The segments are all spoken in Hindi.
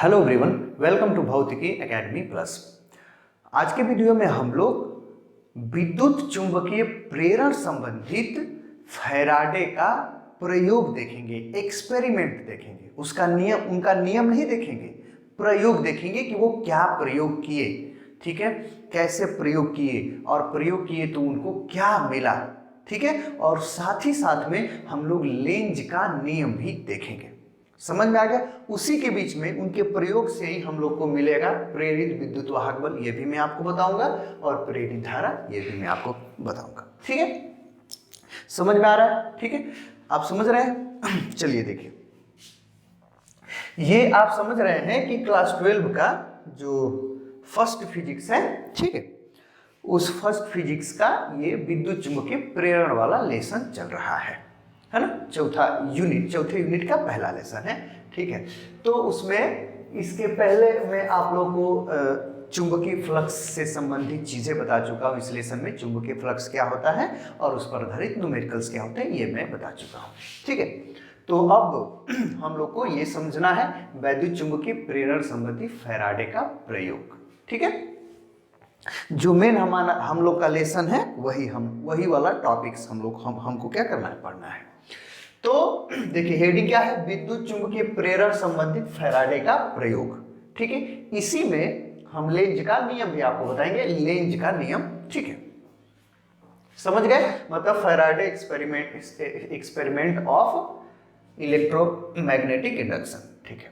हेलो एवरीवन, वेलकम टू भौतिकी एकेडमी प्लस। आज के वीडियो में हम लोग विद्युत चुंबकीय प्रेरण संबंधित फैराडे का प्रयोग देखेंगे, एक्सपेरिमेंट देखेंगे। उनका नियम नहीं देखेंगे, प्रयोग देखेंगे कि वो क्या प्रयोग किए, ठीक है, कैसे प्रयोग किए और प्रयोग किए तो उनको क्या मिला, ठीक है। और साथ ही साथ में हम लोग लेंज का नियम भी देखेंगे। समझ में आ गया? उसी के बीच में उनके प्रयोग से ही हम लोग को मिलेगा प्रेरित विद्युत वाहक बल, ये भी मैं आपको बताऊंगा, और प्रेरित धारा ये भी मैं आपको बताऊंगा, ठीक है। समझ में आ रहा है? ठीक है, आप समझ रहे हैं? चलिए देखिए, ये आप समझ रहे हैं कि क्लास 12 का जो फर्स्ट फिजिक्स है, ठीक है, उस फर्स्ट फिजिक्स का ये विद्युत चुंबकीय प्रेरण वाला लेसन चल रहा है ना। चौथे यूनिट का पहला लेसन है, ठीक है। तो उसमें इसके पहले मैं आप लोगों को चुंबकीय फ्लक्स से संबंधित चीजें बता चुका हूं। इस लेसन में चुंबकीय फ्लक्स क्या होता है और उस पर आधारित न्यूमेरिकल्स क्या होते हैं, ये मैं बता चुका हूं, ठीक है। तो अब हम लोग को ये समझना है वैद्युत चुंबकीय प्रेरण संबंधी फैराडे का प्रयोग, ठीक है। जो मेन हम लोग का लेसन है वही वाला टॉपिक्स हमको क्या करना है, पढ़ना है। तो देखिए, हेडिंग क्या है? विद्युत चुंबकीय प्रेरण संबंधित फैराडे का प्रयोग, ठीक है। इसी में हम लेंज का नियम भी आपको बताएंगे, लेंज का नियम, ठीक है। समझ गए? मतलब Faraday experiment of electromagnetic induction, ठीक है।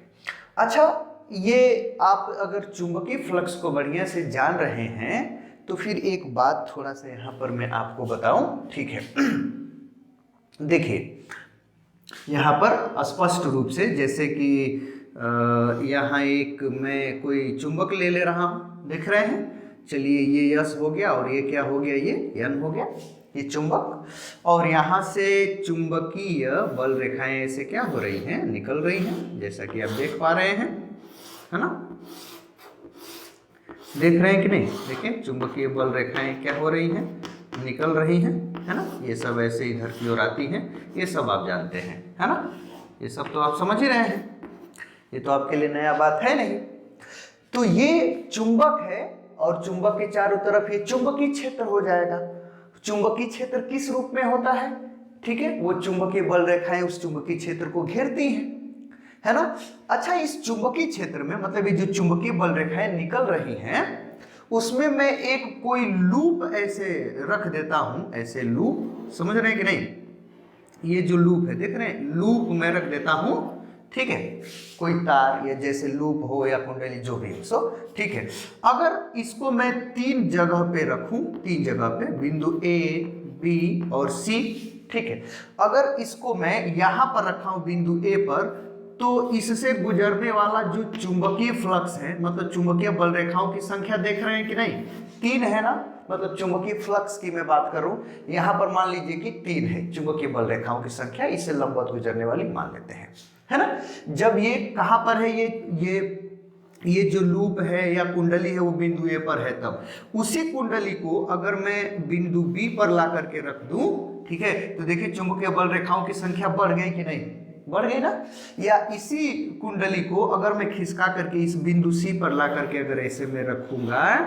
अच्छा, ये आप अगर चुंबकीय फ्लक्स को बढ़िया से जान रहे हैं तो फिर एक बात थोड़ा सा यहां पर मैं आपको बताऊं, ठीक है। देखिए, यहाँ पर स्पष्ट रूप से, जैसे कि यहाँ एक मैं कोई चुंबक ले रहा हूँ, देख रहे हैं। चलिए, ये यस हो गया और ये क्या हो गया, ये यन हो गया, ये चुंबक। और यहाँ से चुंबकीय बल रेखाएं ऐसे क्या हो रही हैं, निकल रही हैं, जैसा कि आप देख पा रहे हैं, है ना। देख रहे हैं कि नहीं? देखिए, चुंबकीय बल रेखाएं क्या हो रही हैं, निकल रही हैं, है ना। ये सब ऐसे इधर की ओर आती हैं, ये सब आप जानते हैं, है ना। ये सब तो आप समझ ही रहे हैं, ये तो आपके लिए नया बात है नहीं। तो ये चुंबक है और चुंबक के चारों तरफ ये चुंबकीय क्षेत्र हो जाएगा। चुंबकीय क्षेत्र किस रूप में होता है, ठीक है? वो चुंबकीय बल रेखाएं उस चुंबकीय क्षेत्र को घेरती हैं, है ना। अच्छा, इस चुंबकीय क्षेत्र में, मतलब ये जो चुंबकीय बल रेखाएं निकल रही हैं, उसमें मैं एक कोई लूप ऐसे रख देता हूं, ऐसे लूप, समझ रहे हैं कि नहीं? ये जो लूप है, देख रहे हैं, लूप मैं रख देता हूं, ठीक है। कोई तार या जैसे लूप हो या कुंडली, जो भी हो सो, ठीक है। अगर इसको मैं 3 जगह पे रखूं, 3 जगह पे, बिंदु ए, बी और सी, ठीक है। अगर इसको मैं यहां पर रखा हूं बिंदु ए पर, तो इससे गुजरने वाला जो चुंबकीय फ्लक्स है, मतलब चुंबकीय बल रेखाओं की संख्या देख रहे हैं कि नहीं? 3 है ना। मतलब चुंबकीय फ्लक्स की मैं बात करूं, यहां पर मान लीजिए कि 3 है चुंबकीय बल रेखाओं की संख्या, इसे लंबवत गुजरने वाली मान लेते हैं, है ना। जब ये कहां पर है, ये जो लूप है या कुंडली है वो बिंदु ए पर है, तब उसी कुंडली को अगर मैं बिंदु बी पर ला करके रख दूं, ठीक है, तो देखिए चुंबकीय बल रेखाओं की संख्या बढ़ गई कि नहीं? बढ़ गई ना। या इसी कुंडली को अगर मैं खिसका करके इस बिंदु सी पर ला करके अगर ऐसे में रखूंगा,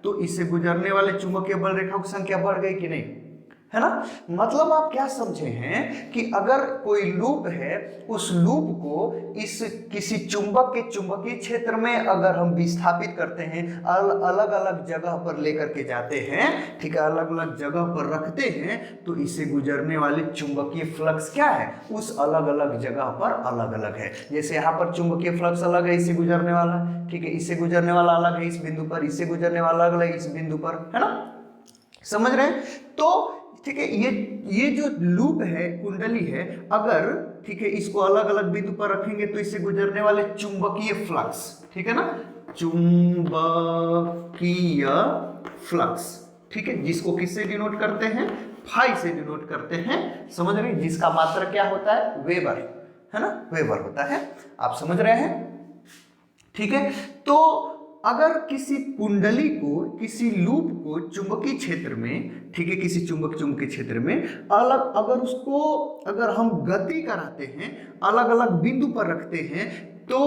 तो इससे गुजरने वाले चुंबकीय बल रेखाओं की संख्या बढ़ गई कि नहीं, है ना। मतलब आप क्या समझे हैं कि अगर कोई लूप है, उस लूप को इस किसी चुंबक के चुंबकीय क्षेत्र में अगर हम विस्थापित करते हैं, अलग अलग जगह पर लेकर के जाते हैं, ठीक है, अलग अलग जगह पर रखते हैं, तो इससे गुजरने वाले चुंबकीय फ्लक्स क्या है, उस अलग अलग जगह पर अलग अलग है। जैसे यहाँ पर चुंबकीय फ्लक्स अलग है, इससे गुजरने वाला, ठीक है, इससे गुजरने वाला अलग है इस बिंदु पर, इससे गुजरने वाला अलग है इस बिंदु पर, है ना। समझ रहे हैं? तो ठीक है, ये जो लूप है, कुंडली है, अगर, ठीक है, इसको अलग अलग बिंदु पर रखेंगे तो इससे गुजरने वाले चुंबकीय फ्लक्स, ठीक है ना, चुंबकीय फ्लक्स, ठीक है, जिसको किससे डिनोट करते हैं? फाई से डिनोट करते हैं। समझ रहे हैं? जिसका मात्रक क्या होता है? वेबर, है ना, वेबर होता है। आप समझ रहे हैं? ठीक है। तो अगर किसी कुंडली को, किसी लूप को चुंबकीय क्षेत्र में, ठीक है, किसी चुंबकीय क्षेत्र में अलग, अगर उसको अगर हम गति कराते हैं, अलग अलग बिंदु पर रखते हैं, तो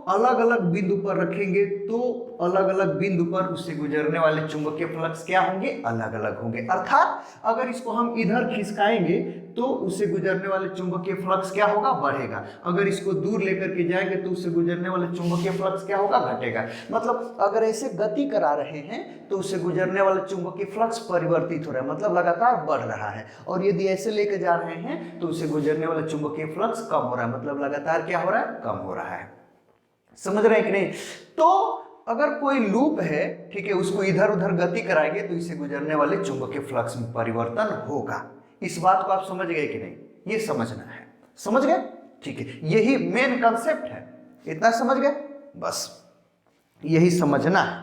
अलग अलग बिंदु पर रखेंगे तो अलग अलग बिंदु पर उससे गुजरने वाले चुंबकीय फ्लक्स क्या होंगे, अलग अलग होंगे। अर्थात अगर इसको हम इधर खिसकाएंगे तो उससे गुजरने वाले चुंबकीय फ्लक्स क्या होगा, बढ़ेगा। अगर इसको दूर लेकर के जाएंगे तो उससे गुजरने वाले चुंबकीय फ्लक्स क्या होगा, घटेगा। मतलब अगर ऐसे गति करा रहे हैं तो उससे गुजरने वाले चुंबकीय फ्लक्स परिवर्तित हो रहा है, मतलब लगातार बढ़ रहा है। और यदि ऐसे लेके जा रहे हैं तो उससे गुजरने वाला चुंबकीय फ्लक्स कम हो रहा है, मतलब लगातार क्या हो रहा है, कम हो रहा है। समझ रहे हैं कि नहीं? तो अगर कोई लूप है, ठीक है, उसको इधर उधर गति कराएंगे तो इससे गुजरने वाले चुंबकीय फ्लक्स में परिवर्तन होगा। इस बात को आप समझ गए कि नहीं? ये समझना है। समझ गए? ठीक है, यही मेन कंसेप्ट है। इतना समझ गए? बस यही समझना है।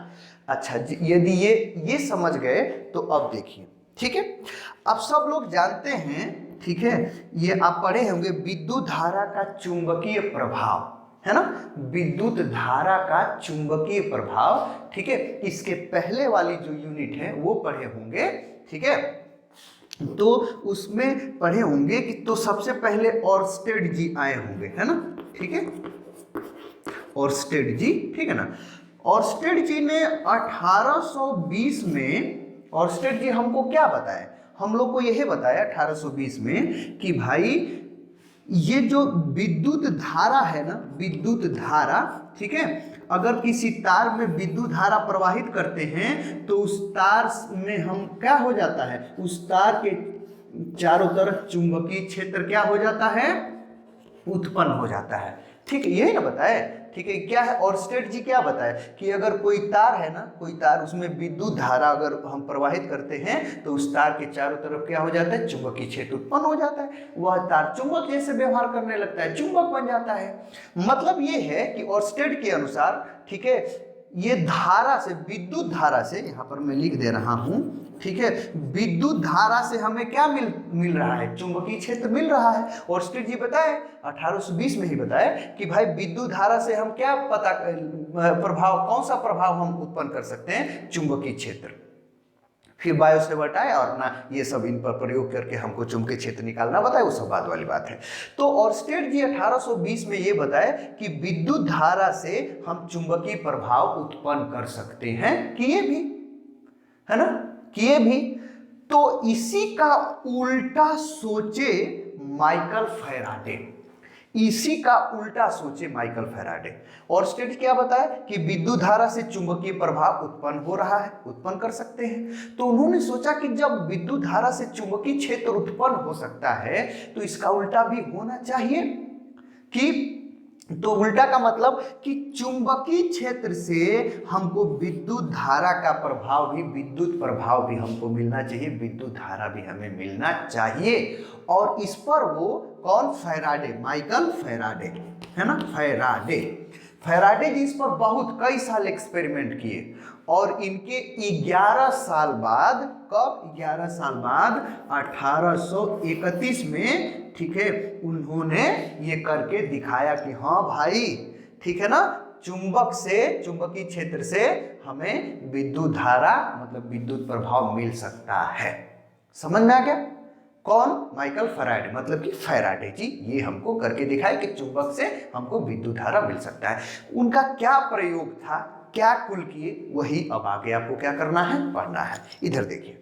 अच्छा, यदि ये समझ गए तो अब देखिए, ठीक है, अब सब लोग जानते हैं, ठीक है, ये आप पढ़े होंगे विद्युत धारा का चुंबकीय प्रभाव, है ना, विद्युत धारा का चुंबकीय प्रभाव, ठीक है। इसके पहले वाली जो यूनिट है वो पढ़े होंगे, ठीक है। तो उसमें पढ़े होंगे कि तो सबसे पहले ऑर्स्टेड जी आए होंगे, है ना, ठीक है, ऑर्स्टेड जी, ठीक है ना। ऑर्स्टेड जी ने 1820 में, ऑर्स्टेड जी हमको क्या बताया, हम लोग को यही बताया 1820 में कि भाई ये जो विद्युत धारा है ना, विद्युत धारा, ठीक है, अगर किसी तार में विद्युत धारा प्रवाहित करते हैं तो उस तार में हम क्या हो जाता है, उस तार के चारों तरफ चुंबकीय क्षेत्र क्या हो जाता है, उत्पन्न हो जाता है। ठीक है, यही ना बताए, ठीक है। क्या है, ऑर्स्टेड जी क्या बताए कि अगर कोई तार है ना, कोई तार, उसमें विद्युत धारा अगर हम प्रवाहित करते हैं तो उस तार के चारों तरफ क्या हो जाता है, चुंबकीय क्षेत्र उत्पन्न हो जाता है। वह तार चुंबक जैसे व्यवहार करने लगता है, चुंबक बन जाता है। मतलब ये है कि ऑर्स्टेड के अनुसार, ठीक है, ये धारा से, विद्युत धारा से, यहाँ पर मैं लिख दे रहा हूँ, ठीक है, विद्युत धारा से हमें क्या मिल रहा है, चुंबकीय क्षेत्र मिल रहा है। ऑर्स्टेड जी बताए 1820 में ही बताए कि भाई विद्युत धारा से हम क्या पता, प्रभाव, कौन सा प्रभाव हम उत्पन्न कर सकते हैं, चुंबकीय क्षेत्र। फिर बायो से बताया और ना ये सब इन पर प्रयोग करके हमको चुंबकीय क्षेत्र निकालना बताया, वो सब बात वाली बात है। तो ऑर्स्टेड जी 1820 में ये बताया कि विद्युत धारा से हम चुंबकीय प्रभाव उत्पन्न कर सकते हैं, किए भी, है ना, किए भी। तो इसी का उल्टा सोचे माइकल फैराडे, इसी का उल्टा सोचे माइकल फैराडे। ऑर्स्टेड क्या बताया कि विद्युत धारा से चुंबकीय प्रभाव उत्पन्न हो रहा है, उत्पन्न कर सकते हैं। तो उन्होंने सोचा कि जब विद्युत धारा से चुंबकीय क्षेत्र उत्पन्न हो सकता है तो इसका उल्टा भी होना चाहिए। कि तो उल्टा का मतलब कि चुंबकीय क्षेत्र से हमको विद्युत धारा का प्रभाव भी, विद्युत प्रभाव भी हमको मिलना चाहिए, विद्युत धारा भी हमें मिलना चाहिए। और इस पर वो कौन, फैराडे, माइकल फैराडे, है ना, फैराडे। फैराडे जी इस पर बहुत कई साल एक्सपेरिमेंट किए और इनके 11 साल बाद, कब, 11 साल बाद 1831 में, ठीक है, उन्होंने ये करके दिखाया कि हाँ भाई, ठीक है ना, चुंबक से, चुंबकीय क्षेत्र से हमें विद्युत धारा, मतलब विद्युत प्रभाव मिल सकता है। समझ में आ गया? कौन, माइकल फैराडे, मतलब कि फैराडे जी ये हमको करके दिखाए कि चुंबक से हमको विद्युत धारा मिल सकता है। उनका क्या प्रयोग था, क्या कुल किए, वही अब आगे आपको क्या करना है, पढ़ना है। इधर देखिए,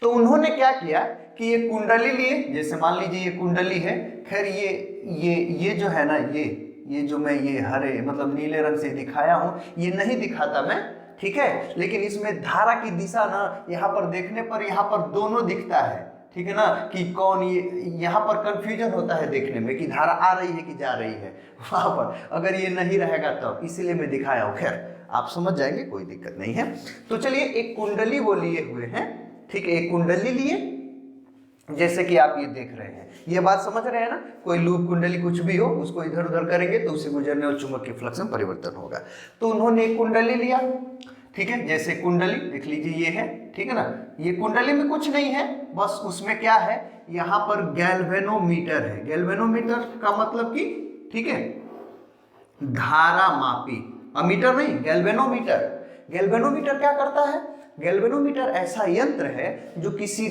तो उन्होंने क्या किया कि ये कुंडली लिए, जैसे मान लीजिए ये कुंडली है, खैर ये जो है ना, ये जो मैं ये हरे मतलब नीले रंग से दिखाया हूँ, ये नहीं दिखाता मैं, ठीक है, लेकिन इसमें धारा की दिशा ना, यहाँ पर देखने पर यहाँ पर दोनों दिखता है, ठीक है ना, कि कौन, ये यहाँ पर कंफ्यूजन होता है देखने में कि धारा आ रही है कि जा रही है, वहाँ पर अगर ये नहीं रहेगा तब, इसीलिए मैं दिखाया हूँ। खैर आप समझ जाएंगे, कोई दिक्कत नहीं है। तो चलिए एक कुंडली वो लिए हुए हैं, ठीक है, एक कुंडली लिए, जैसे कि आप ये देख रहे हैं, ये बात समझ रहे हैं ना, कोई लूप, कुंडली कुछ भी हो, उसको इधर उधर करेंगे तो उससे गुजरने वाले चुंबकीय फ्लक्स में परिवर्तन होगा। तो उन्होंने एक कुंडली लिया, ठीक है, जैसे कुंडली देख लीजिए ये है, ठीक है ना, ये कुंडली में कुछ नहीं है, बस उसमें क्या है, यहाँ पर गैल्वेनोमीटर है। गैल्वेनोमीटर का मतलब कि, ठीक है, धारा मापी, अमीटर नहीं, गैल्वेनोमीटर। गैल्वेनोमीटर क्या करता है, गैल्वेनोमीटर ऐसा यंत्र है जो किसी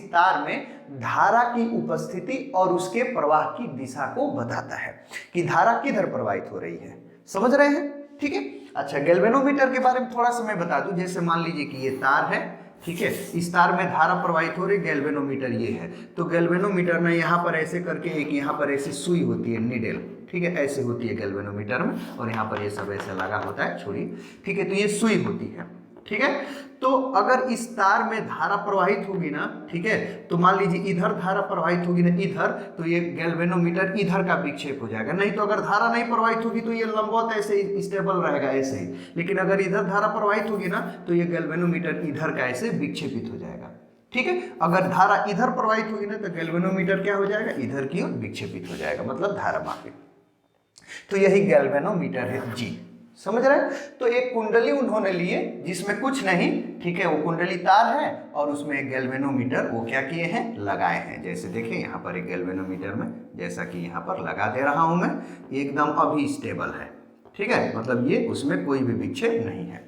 तार में धारा की उपस्थिति और उसके प्रवाह की दिशा को बताता है कि धारा किधर प्रवाहित हो रही है। समझ रहे हैं? ठीक है। अच्छा, गैल्वेनोमीटर के बारे में थोड़ा सा मैं बता दूं। जैसे मान लीजिए कि ये तार है, ठीक है, इस तार में धारा प्रवाहित हो रही, गैल्वेनोमीटर ये है। तो गैल्वेनोमीटर में यहाँ पर ऐसे करके एक यहाँ पर ऐसी सुई होती है, नीडल, ठीक है, ऐसे होती है गैल्वेनोमीटर में, और यहाँ पर ये सब ऐसे लगा होता है छुरी, ठीक है। तो ये सुई होती है, ठीक है। तो अगर इस तार में धारा प्रवाहित होगी ना, ठीक है, तो मान लीजिए इधर धारा प्रवाहित होगी ना इधर, तो ये गैल्वेनोमीटर इधर का विक्षेप हो जाएगा। नहीं तो अगर धारा नहीं प्रवाहित होगी तो ये लंबवत ऐसे ही स्टेबल रहेगा ऐसे ही। लेकिन अगर इधर धारा प्रवाहित होगी ना तो ये गैल्वेनोमीटर इधर का ऐसे विक्षेपित हो जाएगा, ठीक है। अगर धारा इधर प्रवाहित होगी ना तो गैल्वेनोमीटर क्या हो जाएगा, इधर की ओर विक्षेपित हो जाएगा, मतलब धारा मापी। तो यही गैल्वेनोमीटर है जी। समझ रहे हैं? तो एक कुंडली उन्होंने लिए जिसमें कुछ नहीं, ठीक है, वो कुंडली तार है और उसमें एक गैल्वेनोमीटर वो क्या किए हैं, लगाए हैं। जैसे देखिए यहाँ पर एक गैल्वेनोमीटर में, जैसा कि यहाँ पर लगा दे रहा हूं मैं, एकदम अभी स्टेबल है, ठीक है, मतलब ये उसमें कोई भी विक्षेप नहीं है।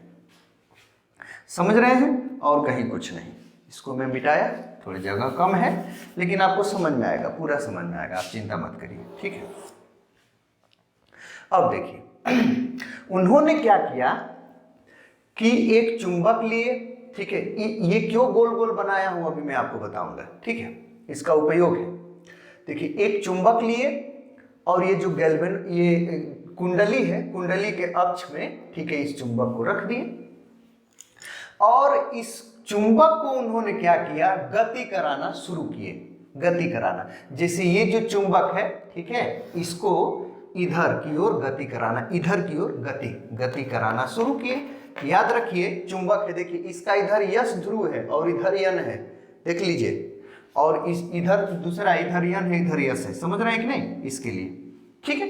समझ रहे हैं? और कहीं कुछ नहीं। इसको मैं मिटाया, थोड़ी जगह कम है, लेकिन आपको समझ में आएगा, पूरा समझ में आएगा, आप चिंता मत करिए, ठीक है। अब देखिए उन्होंने क्या किया कि एक चुंबक लिए, ठीक है, ये क्यों गोल गोल बनाया हूं अभी मैं आपको बताऊंगा, ठीक है, इसका उपयोग है। देखिए एक चुंबक लिए और ये जो ये कुंडली है, कुंडली के अक्ष में, ठीक है, इस चुंबक को रख दिए और इस चुंबक को उन्होंने क्या किया, गति कराना शुरू किए। गति कराना, जैसे ये जो चुंबक है, ठीक है, इसको इधर की ओर गति कराना, इधर की ओर गति कराना शुरू किए। याद रखिए चुंबक है, देखिए इसका इधर यस ध्रुव है और इधर यन है, देख लीजिए, और इस इधर दूसरा, इधर यन है, इधर यस है। समझ रहे हैं कि नहीं? इसके लिए, ठीक है।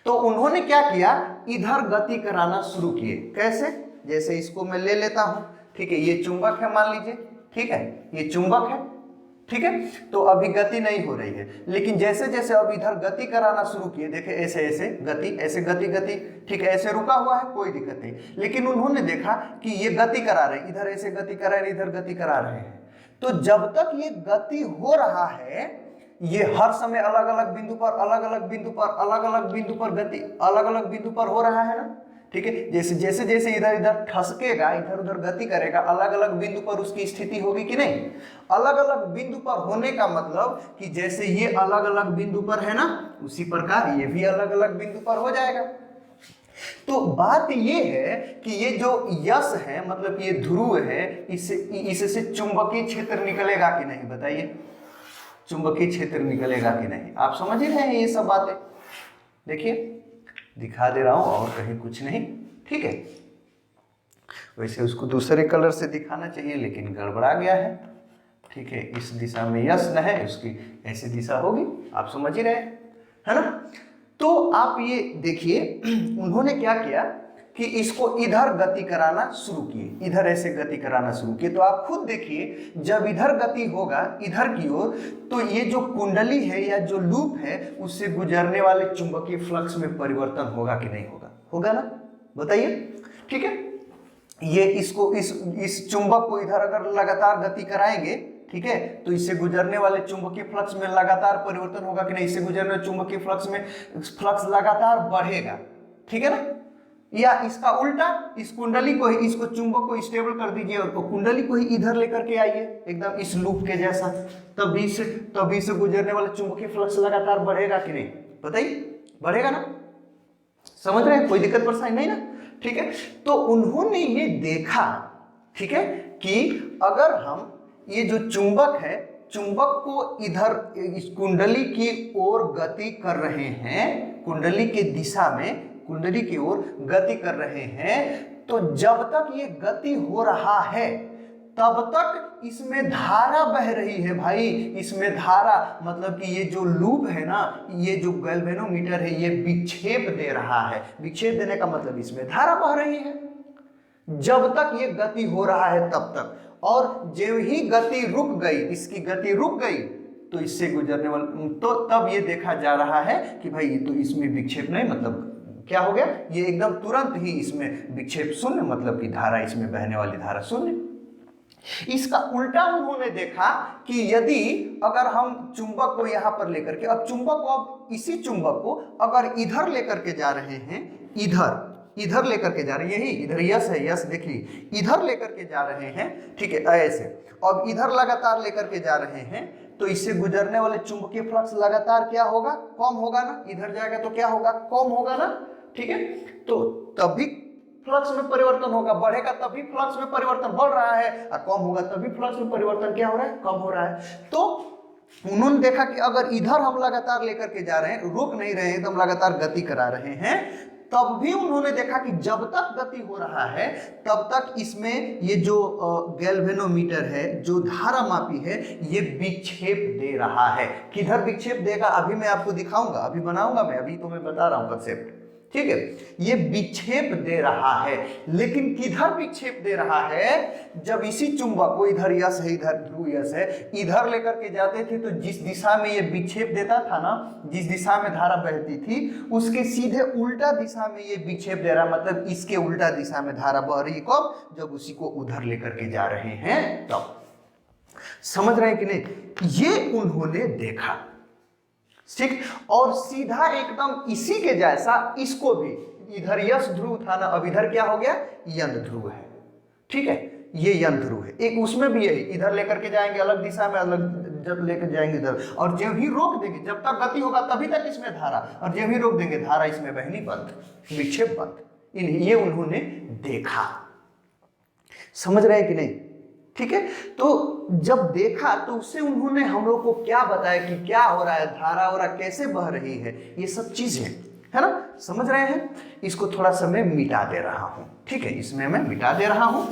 तो उन्होंने क्या किया, इधर गति कराना शुरू किए। कैसे? जैसे इसको मैं ले लेता हूं, ठीक है, ये चुंबक है मान लीजिए, ठीक है, ये चुंबक है, ठीक है। तो अभी गति नहीं हो रही है, लेकिन जैसे जैसे अब इधर गति कराना शुरू किए, देखे ऐसे ऐसे गति, ऐसे गति, ठीक है, ऐसे रुका हुआ है, कोई दिक्कत नहीं। लेकिन उन्होंने देखा कि ये गति करा रहे हैं, इधर ऐसे गति करा रहे हैं, इधर गति करा रहे हैं। तो जब तक ये गति हो रहा है, ये हर समय अलग अलग बिंदु पर, अलग अलग बिंदु पर, अलग अलग बिंदु पर गति, अलग अलग बिंदु पर हो रहा है ना, ठीक है। जैसे जैसे जैसे इधर इधर ठसकेगा, इधर उधर गति करेगा, अलग अलग बिंदु पर उसकी स्थिति होगी कि नहीं? अलग अलग बिंदु पर होने का मतलब कि जैसे ये अलग अलग बिंदु पर है ना, उसी प्रकार ये भी अलग अलग बिंदु पर हो जाएगा। तो बात ये है कि ये जो यस है, मतलब ये ध्रुव है, इससे चुंबकीय क्षेत्र निकलेगा कि नहीं, बताइए? चुंबकीय क्षेत्र निकलेगा कि नहीं? आप समझ ही रहे हैं ये सब बातें। देखिए दिखा दे रहा हूं, और कहीं कुछ नहीं, ठीक है। वैसे उसको दूसरे कलर से दिखाना चाहिए, लेकिन गड़बड़ा गया है, ठीक है। इस दिशा में यस न है, उसकी ऐसी दिशा होगी, आप समझ ही रहे है ना। तो आप ये देखिए उन्होंने क्या किया कि इसको इधर गति कराना शुरू किए, इधर ऐसे गति कराना शुरू किए। तो आप खुद देखिए, जब इधर गति होगा इधर की ओर, तो ये जो कुंडली है या जो लूप है, उससे गुजरने वाले चुंबकीय फ्लक्स में परिवर्तन होगा कि नहीं होगा? होगा ना, बताइए, ठीक है। ये इसको इस चुंबक को इधर अगर लगातार गति कराएंगे, ठीक है, तो इससे गुजरने वाले चुंबकीय फ्लक्स में लगातार परिवर्तन होगा कि नहीं? इससे गुजरने वाले चुंबकीय फ्लक्स में फ्लक्स लगातार बढ़ेगा, ठीक है ना। या इसका उल्टा, इस कुंडली को ही, इसको चुंबक को स्टेबल कर दीजिए और कुंडली को ही इधर लेकर के आइए, एकदम इस लूप के जैसा, तभी से गुजरने वाला चुंबकीय फ्लक्स लगातार बढ़ेगा कि नहीं? बताइए, बढ़ेगा ना? समझ रहे हैं? कोई दिक्कत परेशानी नहीं ना, ठीक है। तो उन्होंने ये देखा, ठीक है, कि अगर हम ये जो चुंबक है, चुंबक को इधर इस कुंडली की ओर गति कर रहे हैं, कुंडली के दिशा में, कुंडली की ओर गति कर रहे हैं, तो जब तक ये गति हो रहा है तब तक इसमें धारा बह रही है भाई। इसमें धारा मतलब कि ये जो लूप है ना, ये जो गैल्वेनोमीटर है, ये विक्षेप दे रहा है। विक्षेप देने का मतलब इसमें धारा बह रही है जब तक ये गति हो रहा है तब तक। और जब ही गति रुक गई, इसकी गति रुक गई, तो इससे गुजरने वाला, तो तब ये देखा जा रहा है कि भाई ये तो इसमें विक्षेप नहीं, मतलब क्या हो गया, ये एकदम तुरंत ही इसमें विक्षेप शून्य, मतलब कि धारा इसमें बहने वाली धारा शून्य। इसका उल्टा उन्होंने देखा कि यदि अगर हम चुंबक को यहां पर लेकर के, अब चुंबक को, अब इसी चुंबक को अगर इधर लेकर के जा रहे हैं, इधर लेकर के जा रहे हैं, यही इधर यस है, यस देखिए, इधर लेकर के जा रहे हैं, ठीक है ऐसे, अब इधर लगातार लेकर के जा रहे हैं, तो इससे गुजरने वाले चुंबकीय फ्लक्स लगातार क्या होगा, कम होगा ना, इधर जाएगा तो क्या होगा, कम होगा ना, ठीक है। तो तभी फ्लक्स में परिवर्तन होगा, बढ़ेगा तभी फ्लक्स में परिवर्तन बढ़ रहा है, और कम होगा तभी फ्लक्स में परिवर्तन क्या हो रहा है, कम हो रहा है। तो उन्होंने देखा कि अगर इधर हम लगातार लेकर के जा रहे हैं, रुक नहीं रहे हैं, एकदम लगातार गति करा रहे हैं, तब भी उन्होंने देखा कि जब तक गति हो रहा है तब तक इसमें ये जो गैल्वेनोमीटर है, जो धारा मापी है, ये विक्षेप दे रहा है। किधर विक्षेप देगा अभी मैं आपको दिखाऊंगा, अभी बनाऊंगा मैं, अभी तो मैं बता रहा हूं कंसेप्ट, ठीक है। ये विक्षेप दे रहा है, लेकिन किधर विक्षेप दे रहा है, जब इसी चुंबक को, इधर यस है, इधर ध्रुव यस है, इधर लेकर के जाते थे तो जिस दिशा में ये विक्षेप देता था ना, जिस दिशा में धारा बहती थी, उसके सीधे उल्टा दिशा में ये विक्षेप दे रहा, मतलब इसके उल्टा दिशा में धारा बह रही, कब, जब उसी को उधर लेकर के जा रहे हैं तब। समझ रहे हैं कि नहीं, ये उन्होंने देखा, ठीक। और सीधा एकदम इसी के जैसा इसको भी, इधर यस ध्रुव था ना, अब इधर क्या हो गया, यन ध्रुव है, ठीक है, ये यन ध्रुव है। एक उसमें भी यही, इधर लेकर के जाएंगे अलग दिशा में, अलग जब लेकर जाएंगे इधर, और जब ही रोक देंगे, जब तक गति होगा तभी तक इसमें धारा, और जब ही रोक देंगे धारा इसमें बहनी बंद, विक्षेप बंद। ये उन्होंने देखा। समझ रहे हैं कि नहीं, ठीक है। तो जब देखा तो उससे उन्होंने हम लोग को क्या बताया कि क्या हो रहा है, धारा वरा कैसे बह रही है, ये सब चीजें, है ना, समझ रहे हैं। इसको थोड़ा सा मैं मिटा दे रहा हूं, ठीक है, इसमें मैं मिटा दे रहा हूं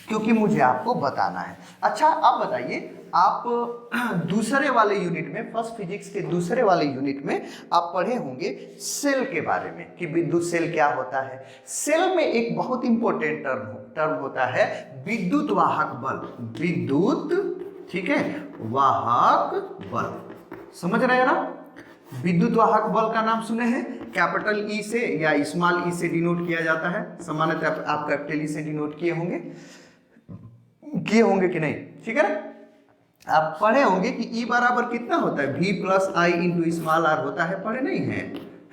क्योंकि मुझे आपको बताना है। अच्छा आप बताइए, आप दूसरे वाले यूनिट में, फर्स्ट फिजिक्स के दूसरे वाले यूनिट में आप पढ़े होंगे सेल के बारे में कि विद्युत सेल क्या होता है। सेल में एक बहुत इंपॉर्टेंट टर्म होता है विद्युत वाहक बल, विद्युत, ठीक है, वाहक बल। समझ रहे हैं ना, विद्युत वाहक बल का नाम सुने हैं, कैपिटल ई से या स्मॉल ई से डिनोट किया जाता है, सामान्यतः आप कैपिटल ई से डिनोट किए होंगे कि नहीं, ठीक है ना। आप पढ़े होंगे कि E बराबर कितना होता है, V plus I into small R होता है, पढ़े नहीं है,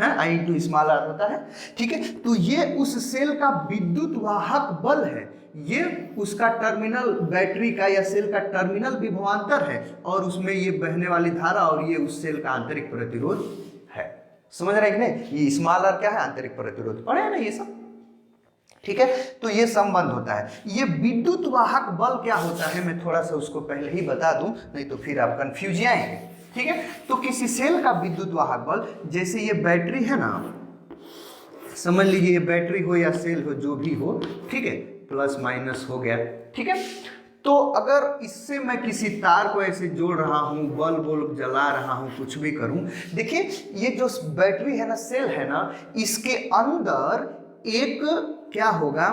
आई इंटू स्मॉल आर होता है, ठीक है। तो ये उस सेल का विद्युत वाहक बल है, ये उसका टर्मिनल बैटरी का या सेल का टर्मिनल विभवांतर है, और उसमें ये बहने वाली धारा, और ये उस सेल का आंतरिक प्रतिरोध है। समझ रहे हैं कि नहीं, ये स्मॉल आर क्या है, आंतरिक प्रतिरोध, पढ़े है ना ये सब, ठीक है। तो ये संबंध होता है। ये विद्युत वाहक बल क्या होता है, मैं थोड़ा सा उसको पहले ही बता दूं, नहीं तो फिर आप कंफ्यूज जाएंगे, ठीक है। तो किसी सेल का विद्युत वाहक बल, जैसे ये बैटरी है ना, समझ लीजिए ये बैटरी हो या सेल हो, जो भी हो, ठीक है, प्लस माइनस हो गया, ठीक है। तो अगर इससे मैं किसी तार को ऐसे जोड़ रहा हूं, बल्ब जला रहा हूं, कुछ भी करूं, देखिए ये जो बैटरी है ना, सेल है ना, इसके अंदर एक क्या होगा,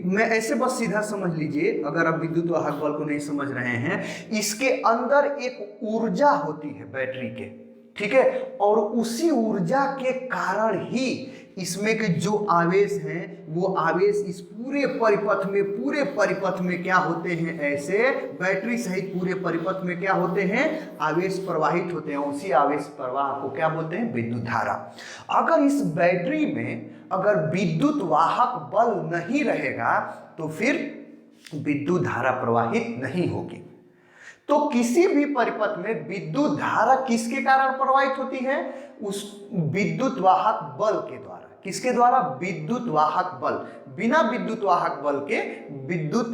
मैं ऐसे बस सीधा समझ लीजिए, अगर आप विद्युत वाहक बल को नहीं समझ रहे हैं, इसके अंदर एक ऊर्जा होती है बैटरी के, ठीक है, और उसी ऊर्जा के कारण ही इसमें के जो आवेश हैं, वो आवेश इस पूरे परिपथ में क्या होते हैं, ऐसे बैटरी सहित पूरे परिपथ में क्या होते हैं, आवेश प्रवाहित होते हैं। उसी आवेश प्रवाह को क्या बोलते हैं, विद्युत धारा। अगर इस बैटरी में अगर विद्युत वाहक बल नहीं रहेगा तो फिर विद्युत धारा प्रवाहित नहीं होगी। तो किसी भी परिपथ में विद्युत धारा किसके कारण प्रवाहित होती है, उस विद्युत वाहक बल के द्वारा। किसके द्वारा, विद्युत वाहक बल। बिना विद्युत वाहक बल के विद्युत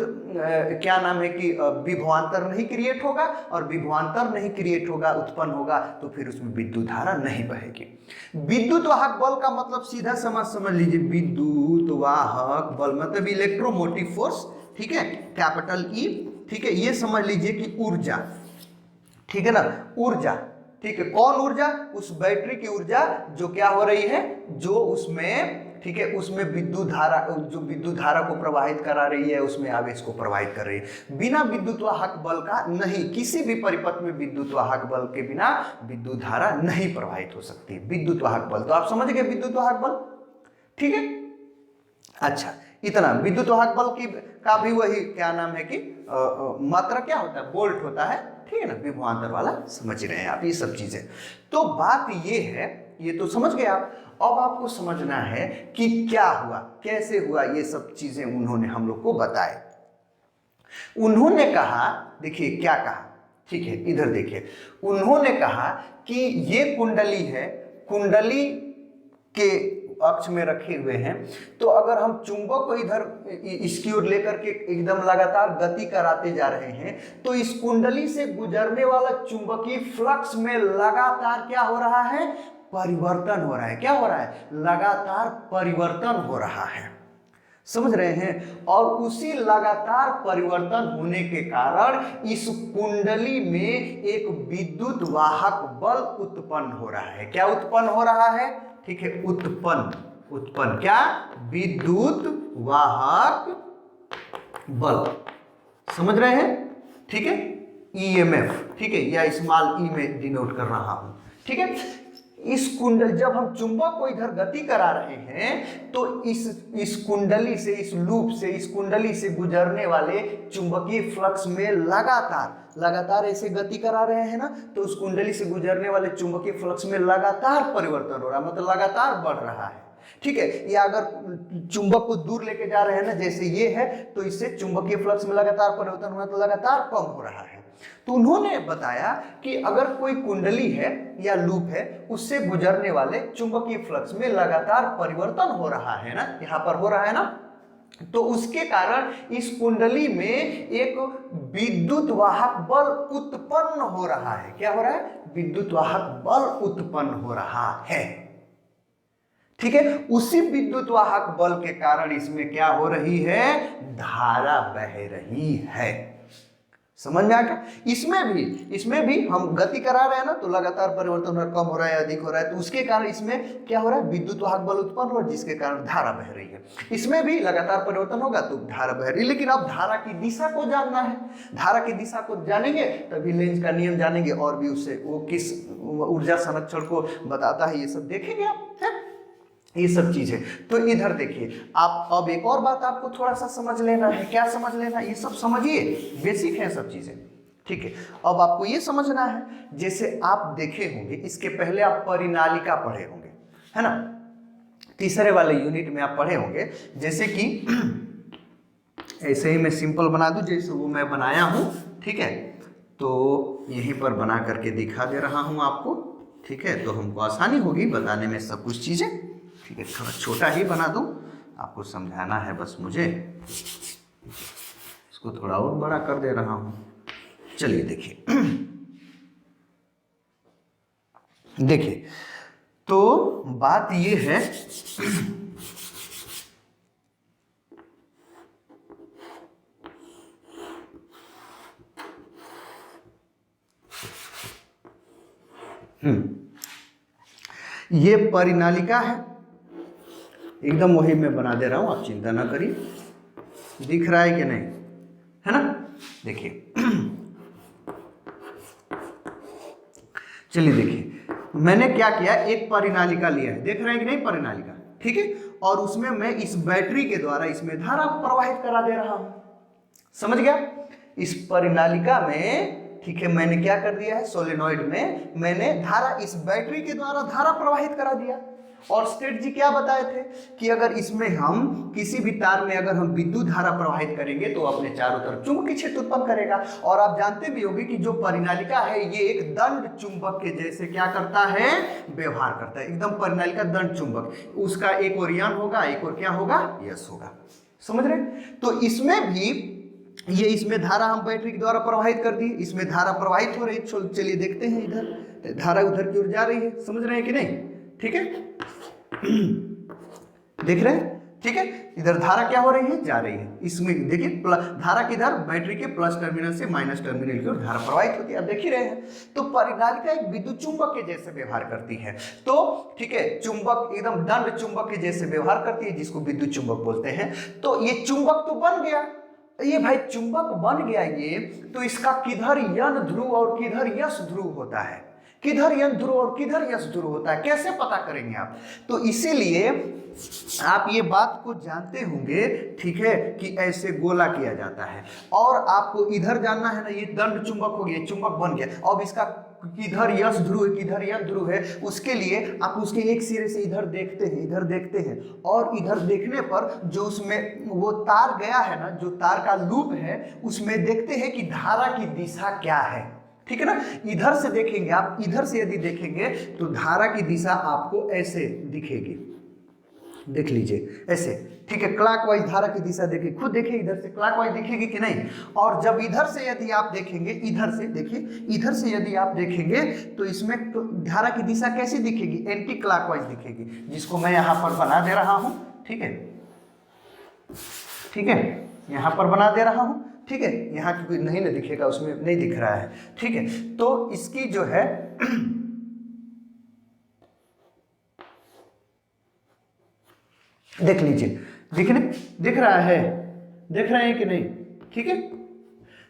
क्या नाम है कि विभवांतर नहीं क्रिएट होगा, और विभवांतर नहीं क्रिएट होगा, उत्पन्न होगा, तो फिर उसमें विद्युत धारा नहीं बहेगी। विद्युत वाहक बल का मतलब सीधा समझ लीजिए, विद्युत वाहक बल मतलब इलेक्ट्रोमोटिव फोर्स, ठीक है, कैपिटल ई, ठीक है। ये समझ लीजिए कि ऊर्जा, ठीक है ना, ऊर्जा, ठीक है। कौन ऊर्जा, उस बैटरी की ऊर्जा जो क्या हो रही है, जो उसमें ठीक है, उसमें विद्युत धारा, जो विद्युत धारा को प्रवाहित करा रही है उसमें आवेश को प्रवाहित कर रही है। बिना विद्युत वाहक बल का नहीं, किसी भी परिपथ में विद्युत वाहक बल के बिना विद्युत धारा नहीं प्रवाहित हो सकती। विद्युत वाहक बल तो आप समझ गए, विद्युत वाहक बल, ठीक है। अच्छा, इतना विद्युत वाहक बल की का भी वही क्या नाम है कि मात्रा क्या होता है, वोल्ट होता है, ठीक है ना, विभवांतर वाला, समझ रहे हैं आप ये सब चीजें। तो बात ये है, ये तो समझ गए आप। अब आपको समझना है कि क्या हुआ, कैसे हुआ, ये सब चीजें उन्होंने हम लोग को बताए। उन्होंने कहा, देखिए क्या कहा, ठीक है, इधर देखिए, उन्होंने कहा कि ये कुंडली है, कुंडली के अक्ष में रखे हुए हैं, तो अगर हम चुंबक को इधर इसकी ओर लेकर के एकदम लगातार गति कराते जा रहे हैं, तो इस कुंडली से गुजरने वाला चुंबकीय फ्लक्स में लगातार क्या हो रहा है, परिवर्तन हो रहा है। क्या हो रहा है, लगातार परिवर्तन हो रहा है, समझ रहे हैं। और उसी लगातार परिवर्तन होने के कारण इस कुंडली में एक विद्युत वाहक बल उत्पन्न हो रहा है। क्या उत्पन्न हो रहा है, ठीक है, उत्पन्न क्या, विद्युत वाहक बल, समझ रहे हैं, ठीक है, ईएमएफ, ठीक है, या स्मॉल ई में डिनोट कर रहा हूं, ठीक है। इस कुंडल, जब हम चुंबक को इधर गति करा रहे हैं तो इस कुंडली से, इस लूप से, इस कुंडली से गुजरने वाले चुंबकीय फ्लक्स में लगातार ऐसे गति करा रहे हैं ना, तो उस कुंडली से गुजरने वाले चुंबकीय फ्लक्स में लगातार परिवर्तन हो रहा है, मतलब लगातार बढ़ रहा है, ठीक है। या अगर चुंबक को दूर लेके जा रहे हैं ना, जैसे ये है, तो इससे चुंबकीय फ्लक्स में लगातार परिवर्तन हुआ, तो लगातार कम हो रहा है। तो उन्होंने बताया कि अगर कोई कुंडली है या लूप है, उससे गुजरने वाले चुंबकीय फ्लक्स में लगातार परिवर्तन हो रहा है ना, यहां पर हो रहा है ना, तो उसके कारण इस कुंडली में एक विद्युत वाहक बल उत्पन्न हो रहा है। क्या हो रहा है, विद्युत वाहक बल उत्पन्न हो रहा है, ठीक है। उसी विद्युत वाहक बल के कारण इसमें क्या हो रही है, धारा बह रही है, समझ में आ गया। इसमें भी हम गति करा रहे हैं ना, तो लगातार परिवर्तन हो रहा है, कम हो रहा है, अधिक हो रहा है, तो उसके कारण इसमें क्या हो रहा है, विद्युत वाहक बल उत्पन्न हो रहा है, जिसके कारण धारा बह रही है। इसमें भी लगातार परिवर्तन होगा तो धारा बह रही है, लेकिन अब धारा की दिशा को जानना है। धारा की दिशा को जानेंगे तभी लेंज का नियम जानेंगे, और भी उससे वो किस ऊर्जा संरक्षण को बताता है, ये सब देखेंगे आप, है ये सब चीजें। तो इधर देखिए आप, अब एक और बात आपको थोड़ा सा समझ लेना है। क्या समझ लेना, ये सब समझिए, बेसिक है सब चीजें, ठीक है। अब आपको ये समझना है, जैसे आप देखे होंगे, इसके पहले आप परिनालिका पढ़े होंगे, है ना, तीसरे वाले यूनिट में आप पढ़े होंगे। जैसे कि ऐसे ही मैं सिंपल बना दूं, जैसे वो मैं बनाया हूं, ठीक है, तो यहीं पर बना करके दिखा दे रहा हूं आपको, ठीक है, तो हमको आसानी होगी बताने में सब कुछ चीजें, ठीक है। थोड़ा छोटा ही बना दूं, आपको समझाना है बस मुझे, इसको थोड़ा और बड़ा कर दे रहा हूं। चलिए देखिए, देखिए तो बात ये है, ये परिनालिका है, एकदम वही मैं बना दे रहा हूं, आप चिंता ना करिए। दिख रहा है कि नहीं, है ना, देखिए चलिए देखिए, मैंने क्या किया, एक परिनालिका लिया है, देख रहे हैं कि नहीं परिनालिका, ठीक है, और उसमें मैं इस बैटरी के द्वारा इसमें धारा प्रवाहित करा दे रहा हूं, समझ गया। इस परिनालिका में, ठीक है, मैंने क्या कर दिया है, सोलेनॉइड में मैंने धारा, इस बैटरी के द्वारा धारा प्रवाहित करा दिया। और स्टेट जी क्या बताए थे कि अगर इसमें हम किसी भी तार में अगर हम विद्युत धारा प्रवाहित करेंगे तो अपने चारों तरफ चुंबकीय क्षेत्र उत्पन्न करेगा। और आप जानते भी होंगे कि जो परिनालिका है ये एक दंड चुंबक के जैसे क्या करता है, व्यवहार करता है, एकदम परिनालिका दंड चुंबक, उसका एक ओर यन होगा, एक और क्या होगा, यस होगा, समझ रहे। तो इसमें भी ये, इसमें धारा हम बैटरी के द्वारा प्रवाहित कर दी, इसमें धारा प्रवाहित हो रही, चलिए देखते हैं, इधर धारा उधर की ओर जा रही है, समझ रहे हैं कि नहीं, ठीक है, देख रहे हैं। ठीक है, इधर धारा क्या हो रही है, जा रही है। इसमें देखिए धारा किधर, बैटरी के प्लस टर्मिनल से माइनस टर्मिनल की ओर धारा प्रवाहित होती है, आप देख ही रहे हैं। तो परिनालिका एक विद्युत चुंबक के जैसे व्यवहार करती है। तो ठीक है, चुंबक एकदम दंड चुंबक के जैसे व्यवहार करती है, जिसको विद्युत चुंबक बोलते हैं। तो ये चुंबक तो बन गया, ये भाई चुंबक बन गया ये, तो इसका किधर यन ध्रुव और किधर यस ध्रुव होता है, किधर यन ध्रुव और किधर यस ध्रुव होता है, कैसे पता करेंगे आप? तो इसीलिए आप ये बात को जानते होंगे, ठीक है, कि ऐसे गोला किया जाता है। और आपको इधर जानना है ना, ये दंड चुंबक हो गया, चुंबक बन गया। अब इसका किधर यस ध्रुव है किधर यन ध्रुव है, उसके लिए आप उसके एक सिरे से इधर देखते हैं, इधर देखते हैं, और इधर देखने पर जो उसमें वो तार गया है ना, जो तार का लूप है, उसमें देखते हैं कि धारा की दिशा क्या है, ठीक है ना। इधर से देखेंगे आप, इधर से यदि देखेंगे तो धारा की दिशा आपको ऐसे दिखेगी, देख लीजिए ऐसे, ठीक है। क्लॉकवाइज धारा की दिशा देखिए, खुद देखिए इधर से क्लॉकवाइज दिखेगी कि नहीं। और जब इधर से यदि आप देखेंगे, इधर से देखिए, इधर से यदि आप देखेंगे तो इसमें धारा की दिशा कैसी दिखेगी, एंटी क्लॉकवाइज दिखेगी, जिसको मैं यहाँ पर बना दे रहा हूँ, ठीक है, ठीक है, यहाँ पर बना दे रहा हूँ, ठीक है। यहाँ क्योंकि नहीं ना दिखेगा, उसमें नहीं दिख रहा है, ठीक है। तो इसकी जो है देख लीजिए, दिख रहा है, देख रहे हैं कि नहीं, ठीक है,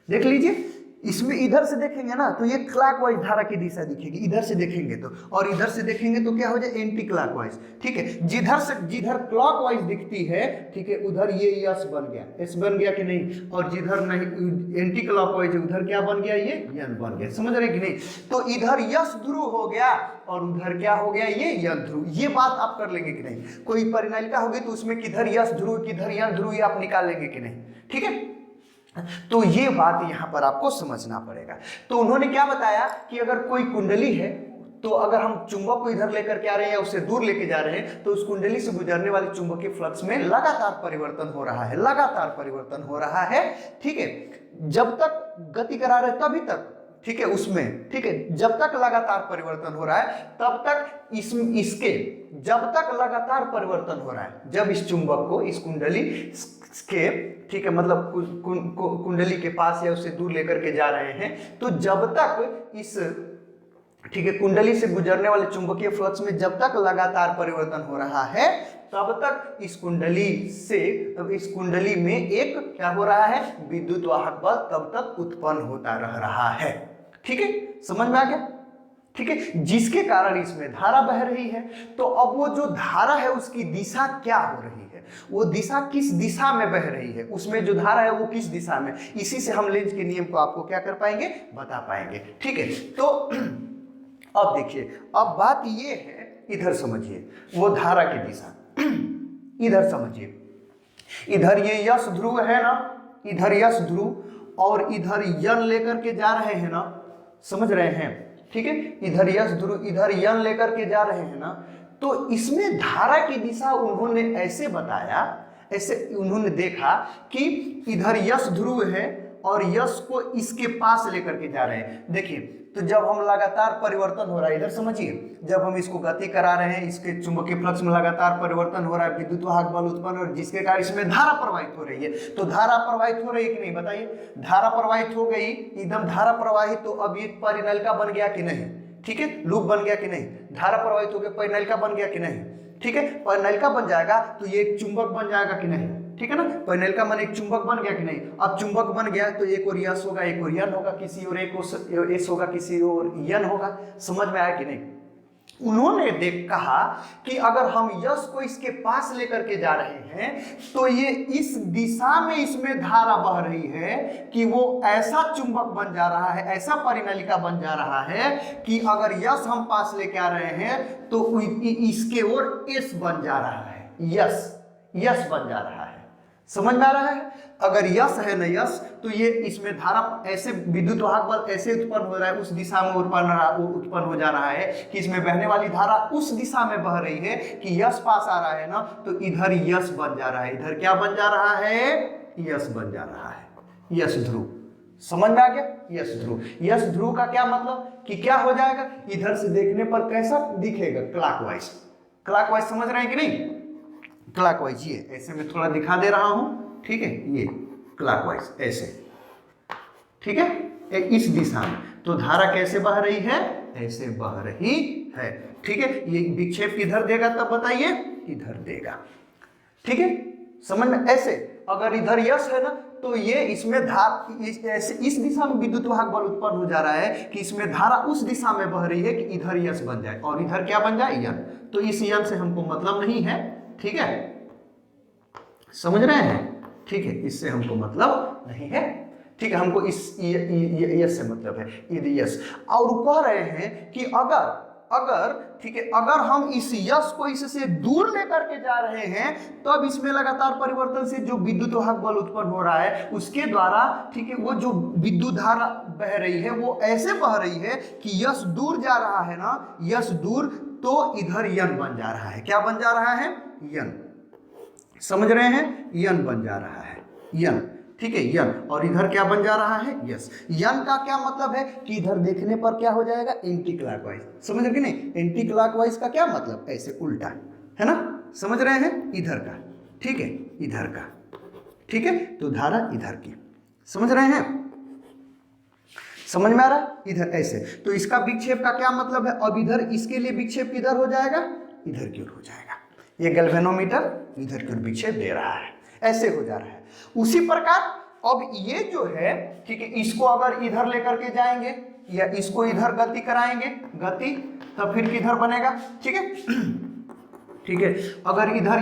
देख लीजिए। इसमें इधर से देखेंगे ना तो ये क्लॉकवाइज धारा की दिशा दिखेगी, इधर से देखेंगे तो, और इधर से देखेंगे तो क्या हो जाए, एंटी क्लॉकवाइज, ठीक है। जिधर क्लॉकवाइज दिखती है, ठीक है, उधर ये यस बन गया, एस बन गया कि नहीं, और जिधर नहीं एंटी क्लॉकवाइज है उधर क्या बन गया, ये यन बन गया, समझ रहे कि नहीं। तो इधर यस ध्रुव हो गया और उधर क्या हो गया, ये यन ध्रुव। ये बात आप कर लेंगे कि नहीं, कोई परिनालिका होगी तो उसमें किधर यस ध्रुव किधर यन ध्रुव ये आप निकाल लेंगे कि नहीं, ठीक है। तो ये बात यहां पर आपको समझना पड़ेगा। तो उन्होंने क्या बताया कि अगर कोई कुंडली है, तो अगर हम चुंबक को इधर लेकर के आ रहे हैं या उससे दूर लेके जा रहे हैं, तो उस कुंडली से गुजरने वाले चुंबकीय फ्लक्स में लगातार परिवर्तन हो रहा है, लगातार परिवर्तन हो रहा है, ठीक है। जब तक गति करा रहे तभी तक, ठीक है, उसमें, ठीक है, जब तक लगातार परिवर्तन हो रहा है तब तक इसके जब तक लगातार परिवर्तन हो रहा है, जब इस चुंबक को इस कुंडली के, ठीक है, मतलब कुंडली के पास या उससे दूर लेकर के जा रहे हैं, तो जब तक इस, ठीक है, कुंडली से गुजरने वाले चुंबकीय फ्लक्स में जब तक लगातार परिवर्तन हो रहा है तब तक इस कुंडली में एक क्या हो रहा है, विद्युत वाहक बल तब तक उत्पन्न होता रह रहा है, ठीक है, समझ में आ गया, ठीक है, जिसके कारण इसमें धारा बह रही है। तो अब वो जो धारा है उसकी दिशा क्या हो रही है, वो दिशा किस दिशा में बह रही है, उसमें जो धारा है वो किस दिशा में, इसी से हम लेंज के नियम को आपको क्या कर पाएंगे, बता पाएंगे, ठीक है। तो अब देखिए, अब बात ये है, इधर समझिए वो धारा की दिशा, इधर समझिए, इधर ये यस ध्रुव है ना, इधर यस ध्रुव और इधर यन लेकर के जा रहे हैं ना, समझ रहे हैं, ठीक है, इधर यस ध्रुव इधर यन लेकर के जा रहे हैं ना। तो इसमें धारा की दिशा उन्होंने ऐसे बताया, ऐसे उन्होंने देखा कि इधर यस ध्रुव है और यस को इसके पास लेकर के जा रहे हैं। देखिए, तो जब हम लगातार परिवर्तन हो रहा है, इधर समझिए, जब हम इसको गति करा रहे हैं, इसके चुंबकीय फ्लक्स में लगातार परिवर्तन हो रहा है, विद्युत वाहक बल उत्पन्न और जिसके कारण इसमें धारा प्रवाहित हो रही है। तो धारा प्रवाहित हो रही है कि नहीं, बताइए, धारा प्रवाहित हो गई, एकदम धारा प्रवाहित, तो अब ये परिनालिका बन गया कि नहीं, ठीक है, लूप बन गया कि नहीं, धारा प्रवाहित हो गया, परिनालिका बन गया कि नहीं, ठीक है, परिनालिका बन जाएगा तो ये एक चुंबक बन जाएगा कि नहीं, ठीक है ना, परिनालिका मन एक चुंबक बन गया कि नहीं। अब चुंबक बन गया तो एक और यस होगा, एक और यन होगा, किसी और एक एस होगा, किसी और यन होगा, समझ में आया कि नहीं। उन्होंने कहा कि अगर हम यस को इसके पास लेकर के जा रहे हैं तो ये इस दिशा में इसमें धारा बह रही है कि वो ऐसा चुंबक बन जा रहा है, ऐसा परिनालिका बन जा रहा है कि अगर यस हम पास लेके आ रहे हैं तो इसके ओर एस बन जा रहा है, यस बन जा रहा है, समझ में आ रहा है। अगर यस है ना यस, तो ये इसमें धारा ऐसे विद्युत वाहक बल ऐसे उत्पन्न हो रहा है, उस दिशा में उत्पन्न हो जा रहा है कि इसमें बहने वाली धारा उस दिशा में बह रही है कि यस पास आ रहा है ना, तो इधर यस बन जा रहा है, इधर क्या बन जा रहा है, यस बन जा रहा है, यस ध्रुव, समझ में आ गया, यस ध्रुव। यस ध्रुव का क्या मतलब कि क्या हो जाएगा, इधर से देखने पर कैसा दिखेगा, क्लॉकवाइज, समझ रहे हैं कि नहीं, क्लॉकवाइज, ये ऐसे में थोड़ा दिखा दे रहा हूं, ठीक है, ये क्लॉकवाइज ऐसे, ठीक है, इस दिशा में। तो धारा कैसे बह रही है? ऐसे बह रही है, ठीक है। ये विक्षेप किधर देगा तब बताइए? इधर देगा, ठीक है, समझ में? ऐसे अगर इधर यस है ना, तो ये इसमें ऐसे इस दिशा में विद्युत वाहक बल उत्पन्न हो जा रहा है कि इसमें धारा उस दिशा में बह रही है कि इधर यस बन जाए और इधर क्या बन जाए? यन। तो इस यन से हमको मतलब नहीं है, ठीक है, समझ रहे हैं? ठीक है, इससे हमको मतलब नहीं है, ठीक है, हमको इस यस से मतलब है, यस। और कह रहे हैं कि अगर ठीक है, अगर हम इस यस को इससे दूर लेकर के जा रहे हैं तब तो इसमें लगातार परिवर्तन से जो विद्युत वाहक बल उत्पन्न हो रहा है उसके द्वारा, ठीक है, वो जो विद्युत धारा बह रही है वो ऐसे बह रही है कि यस दूर जा रहा है ना, यस दूर, तो इधर यन बन जा रहा है। क्या बन जा रहा है? यन। समझ रहे हैं? यन बन जा रहा है, यन, ठीक है, यन। और इधर क्या बन जा रहा है? यस। यन का क्या मतलब है कि इधर देखने पर क्या हो जाएगा? Anti clockwise. समझ रहे कि नहीं? एंटी क्लॉकवाइज का क्या मतलब? ऐसे उल्टा, है ना? समझ रहे हैं? इधर का, ठीक है, इधर का, ठीक है, तो धारा इधर की, समझ रहे हैं? समझ में आ रहा है? इधर ऐसे, तो इसका विक्षेप का क्या मतलब है? अब इधर इसके लिए विक्षेप किधर हो जाएगा? इधर की ओर हो जाएगा। ये गैल्वेनोमीटर इधर की ओर विक्षेप दे रहा है, ऐसे हो जा रहा है। उसी प्रकार अब ये जो है, ठीक है, इसको अगर इधर लेकर के जाएंगे या इसको इधर गति कराएंगे, गति, तब फिर किधर बनेगा? ठीक है, ठीक है, अगर इधर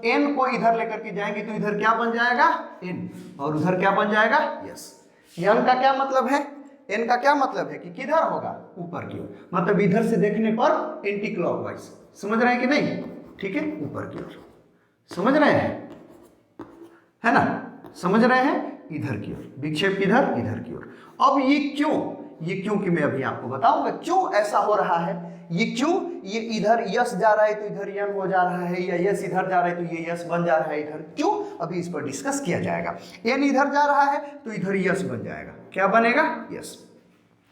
n को इधर लेकर के जाएंगे तो इधर क्या बन जाएगा? n, और उधर क्या बन जाएगा? यस। n का क्या मतलब है? n का क्या मतलब है कि किधर होगा? ऊपर की ओर, मतलब इधर से देखने पर एंटी क्लॉकवाइज। समझ रहे हैं कि नहीं? ठीक है, ऊपर की ओर, समझ रहे हैं, है ना? समझ रहे हैं? इधर की ओर विक्षेप, किधर? इधर की ओर। अब ये क्यों? ये क्यों कि मैं अभी आपको बताऊंगा क्यों ऐसा हो रहा है। ये क्यों? ये इधर यस जा रहा है तो इधर यन हो जा रहा है, या यस इधर जा रहा है तो ये यस बन जा रहा है इधर, क्यों? अभी इस पर डिस्कस किया जाएगा। एन इधर जा रहा है तो इधर यस बन जाएगा, क्या बनेगा? यस।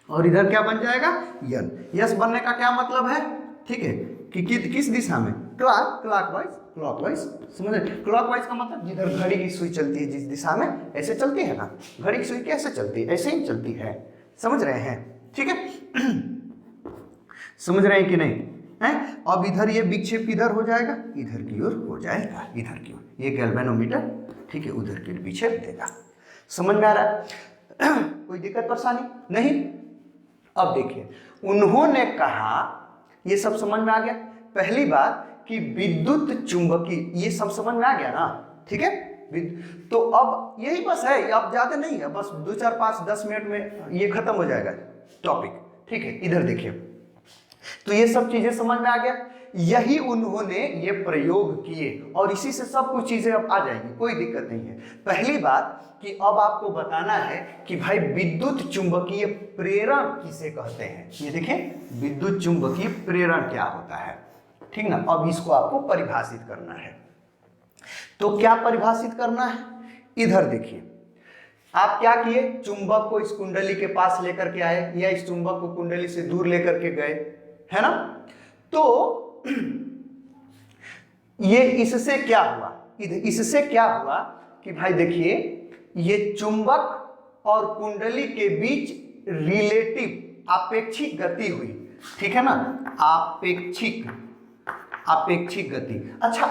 और इधर क्या बन जाएगा? यन। यस बनने का क्या मतलब है? ठीक है, कि किस दिशा में? Clockwise, clockwise. समझे? क्लॉकवाइज का मतलब जिधर घड़ी की सुई चलती है जिस दिशा में, ऐसे चलती है ना, घड़ी की सुई कैसे चलती है? ऐसे ही चलती है। समझ रहे हैं? ठीक है, समझ रहे हैं कि नहीं? हैं? अब इधर ये विक्षेप किधर हो जाएगा? इधर की ओर हो जाएगा, इधर की ओर। ये गैल्वेनोमीटर, ठीक है, उधर की ओर विक्षेप देगा। समझ में आ रहा है? कोई दिक्कत परेशानी नहीं? अब देखिए, उन्होंने कहा, ये सब समझ में आ गया? पहली बात कि विद्युत चुंबकीय, ये सब समझ में आ गया ना? ठीक है, तो अब यही बस है, अब ज्यादा नहीं है, बस 2 4 5 10 मिनट में ये खत्म हो जाएगा टॉपिक। ठीक है, इधर देखिए, तो ये सब चीजें समझ में आ गया। यही उन्होंने ये प्रयोग किए और इसी से सब कुछ चीजें अब आ जाएंगी, कोई दिक्कत नहीं है। पहली बात कि अब आपको बताना है कि भाई विद्युत चुंबकीय प्रेरण किसे कहते हैं। ये देखिए, विद्युत चुंबकीय प्रेरण क्या होता है, ठीक ना? अब इसको आपको परिभाषित करना है। तो क्या परिभाषित करना है? इधर देखिए, आप क्या किए? चुंबक को इस कुंडली के पास लेकर के आए या इस चुंबक को कुंडली से दूर लेकर के गए, है ना? तो ये इससे क्या हुआ? इससे क्या हुआ कि भाई देखिए, ये चुंबक और कुंडली के बीच रिलेटिव आपेक्षिक गति हुई, ठीक है ना? आपेक्षिक गति। अच्छा,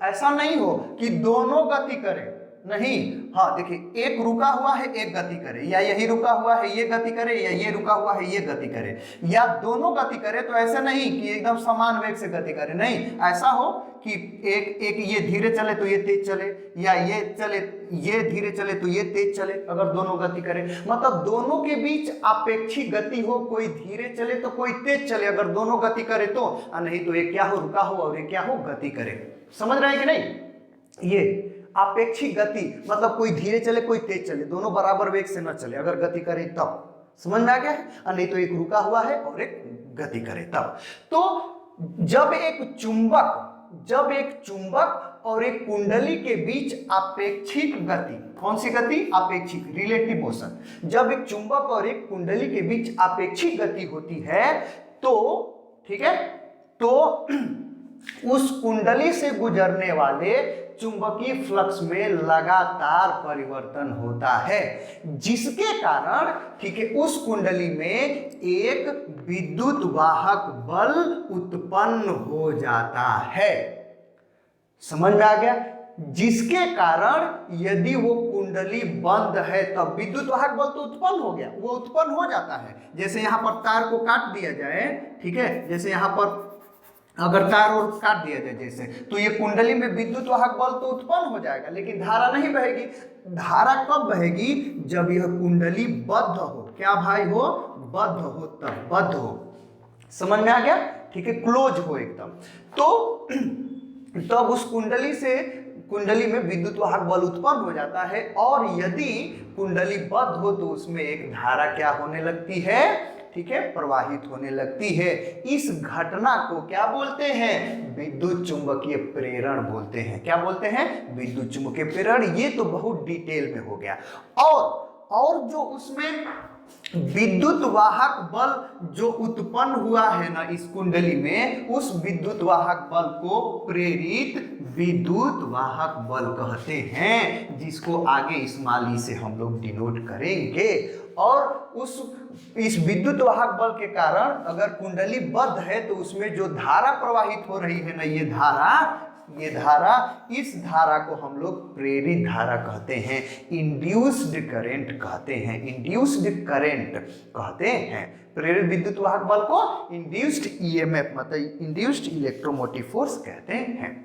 ऐसा नहीं हो कि दोनों गति करें, नहीं। हाँ देखिए, एक रुका हुआ है एक गति करे, या यही रुका हुआ है ये गति करे, या ये रुका हुआ है ये गति करे, या दोनों गति करे। तो ऐसा नहीं कि एकदम समान वेग से गति करे, नहीं। ऐसा हो कि एक ये धीरे चले तो ये तेज चले, या ये धीरे चले तो ये तेज चले, अगर दोनों गति करे। मतलब दोनों के बीच आपेक्षिक गति हो, कोई धीरे चले तो कोई तेज चले, अगर दोनों गति करे तो, नहीं तो एक क्या हो, रुका हो, और एक क्या हो, गति करे। समझ रहे हैं कि नहीं? ये आपेक्षिक गति मतलब कोई धीरे चले कोई तेज चले, दोनों बराबर वेग से न चले, अगर गति करे तब। समझ में आ गया है? नहीं तो एक रुका हुआ है और एक गति करे तब। तो जब एक चुंबक और एक कुंडली के बीच आपेक्षिक गति, कौन सी गति? आपेक्षिक, रिलेटिव मोशन। जब एक चुंबक और एक कुंडली के बीच आपेक्षिक गति होती है तो, ठीक है, तो उस कुंडली से गुजरने वाले चुंबकीय फ्लक्स में लगातार परिवर्तन होता है, जिसके कारण, ठीक है, उस कुंडली में एक विद्युत वाहक बल उत्पन्न हो जाता है। समझ में आ गया? जिसके कारण यदि वो कुंडली बंद है तब विद्युत वाहक बल तो उत्पन्न हो गया, वो उत्पन्न हो जाता है। जैसे यहां पर तार को काट दिया जाए, ठीक है, जैसे यहां पर अगर तार और काट दिया जाए जैसे, तो ये कुंडली में विद्युत वाहक बल तो उत्पन्न हो जाएगा, लेकिन धारा नहीं बहेगी। धारा कब बहेगी? जब यह कुंडली बद्ध हो। क्या भाई हो? बद्ध हो, तब बद्ध हो। समझ में आ गया? ठीक है, क्लोज हो एकदम। तो तब उस कुंडली में विद्युत वाहक बल उत्पन्न हो जाता है, और यदि कुंडली बद्ध हो तो उसमें एक धारा क्या होने लगती है? ठीक है, प्रवाहित होने लगती है। इस घटना को क्या बोलते हैं? विद्युत चुंबकीय प्रेरण बोलते हैं। क्या बोलते हैं? विद्युत चुंबकीय प्रेरण। ये तो बहुत डिटेल में हो गया। और जो उसमें विद्युत वाहक बल जो उत्पन्न हुआ है ना इस कुंडली में, उस विद्युत वाहक बल को प्रेरित विद्युत वाहक बल कहते हैं, जिसको आगे इस माली से हम लोग डिनोट करेंगे। और इस विद्युत वाहक बल के कारण अगर कुंडली बद्ध है तो उसमें जो धारा प्रवाहित हो रही है ना, ये धारा, इस धारा को हम लोग प्रेरित धारा कहते हैं, इंड्यूस्ड करंट कहते हैं, इंड्यूस्ड करंट कहते हैं। प्रेरित विद्युत वाहक बल को इंड्यूस्ड ईएमएफ मतलब इंड्यूस्ड इलेक्ट्रोमोटिव फोर्स कहते हैं।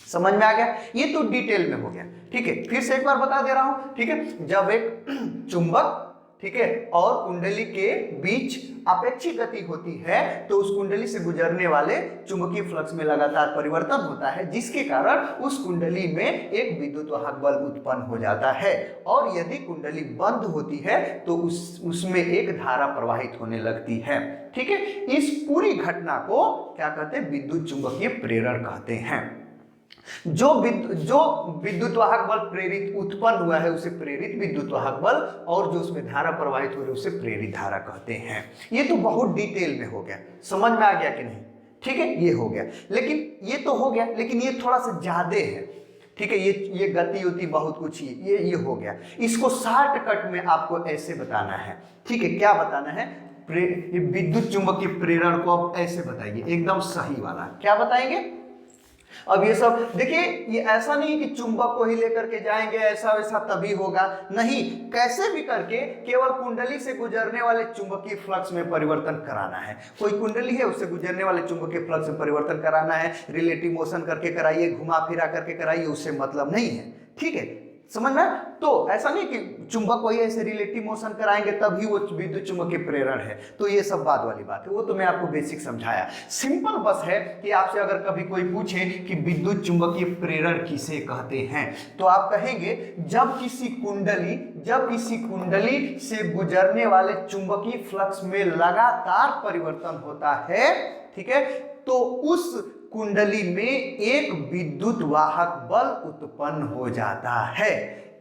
समझ में आ गया? ये तो डिटेल में हो गया। ठीक है, फिर से एक बार बता दे रहा हूं। ठीक है, जब एक चुंबक, ठीक है, और कुंडली के बीच अपेक्षित गति होती है तो उस कुंडली से गुजरने वाले चुंबकीय फ्लक्स में लगातार परिवर्तन होता है, जिसके कारण उस कुंडली में एक विद्युत वाहक बल उत्पन्न हो जाता है। और यदि कुंडली बंद होती है तो उसमें एक धारा प्रवाहित होने लगती है। ठीक है, इस पूरी घटना को क्या कहते हैं? विद्युत चुंबकीय प्रेरण कहते हैं। जो विद्युत वाहक बल प्रेरित उत्पन्न हुआ है उसे प्रेरित विद्युत वाहक बल, और जो उसमें धारा प्रवाहित हो रही है उसे प्रेरित धारा कहते हैं। ये तो बहुत डिटेल में हो गया। समझ में आ गया कि नहीं? ठीक है, ये हो गया। लेकिन ये तो हो गया, लेकिन ये थोड़ा सा ज्यादा है। ठीक है, ये गति होती बहुत कुछ, ये हो गया। इसको शॉर्टकट में आपको ऐसे बताना है। ठीक है, क्या बताना है? विद्युत चुंबकीय प्रेरण को आप ऐसे बताइए, एकदम सही वाला। क्या बताएंगे? अब ये सब देखिए, ये ऐसा नहीं कि चुंबक को ही लेकर के जाएंगे ऐसा वैसा तभी होगा, नहीं, कैसे भी करके केवल कुंडली से गुजरने वाले चुंबकीय फ्लक्स में परिवर्तन कराना है। कोई कुंडली है, उससे गुजरने वाले चुंबकीय फ्लक्स में परिवर्तन कराना है। रिलेटिव मोशन करके कराइए, घुमा फिरा करके कराइए, उससे मतलब नहीं है। ठीक है, समझ में? तो ऐसा नहीं कि चुंबक को ही ऐसे रिलेटिव मोशन कराएंगे तभी वो विद्युत चुंबकीय प्रेरण है, तो ये सब बाद वाली बात है, वो तो मैं आपको बेसिक समझाया। सिंपल बस है कि आपसे अगर कभी कोई पूछे कि विद्युत चुंबकीय प्रेरण किसे कहते हैं, तो आप कहेंगे जब किसी कुंडली से गुजरने वाले चुंबकीय फ्लक्स में लगातार परिवर्तन होता है, ठीक है, तो उस कुंडली में एक विद्युत वाहक बल उत्पन्न हो जाता है।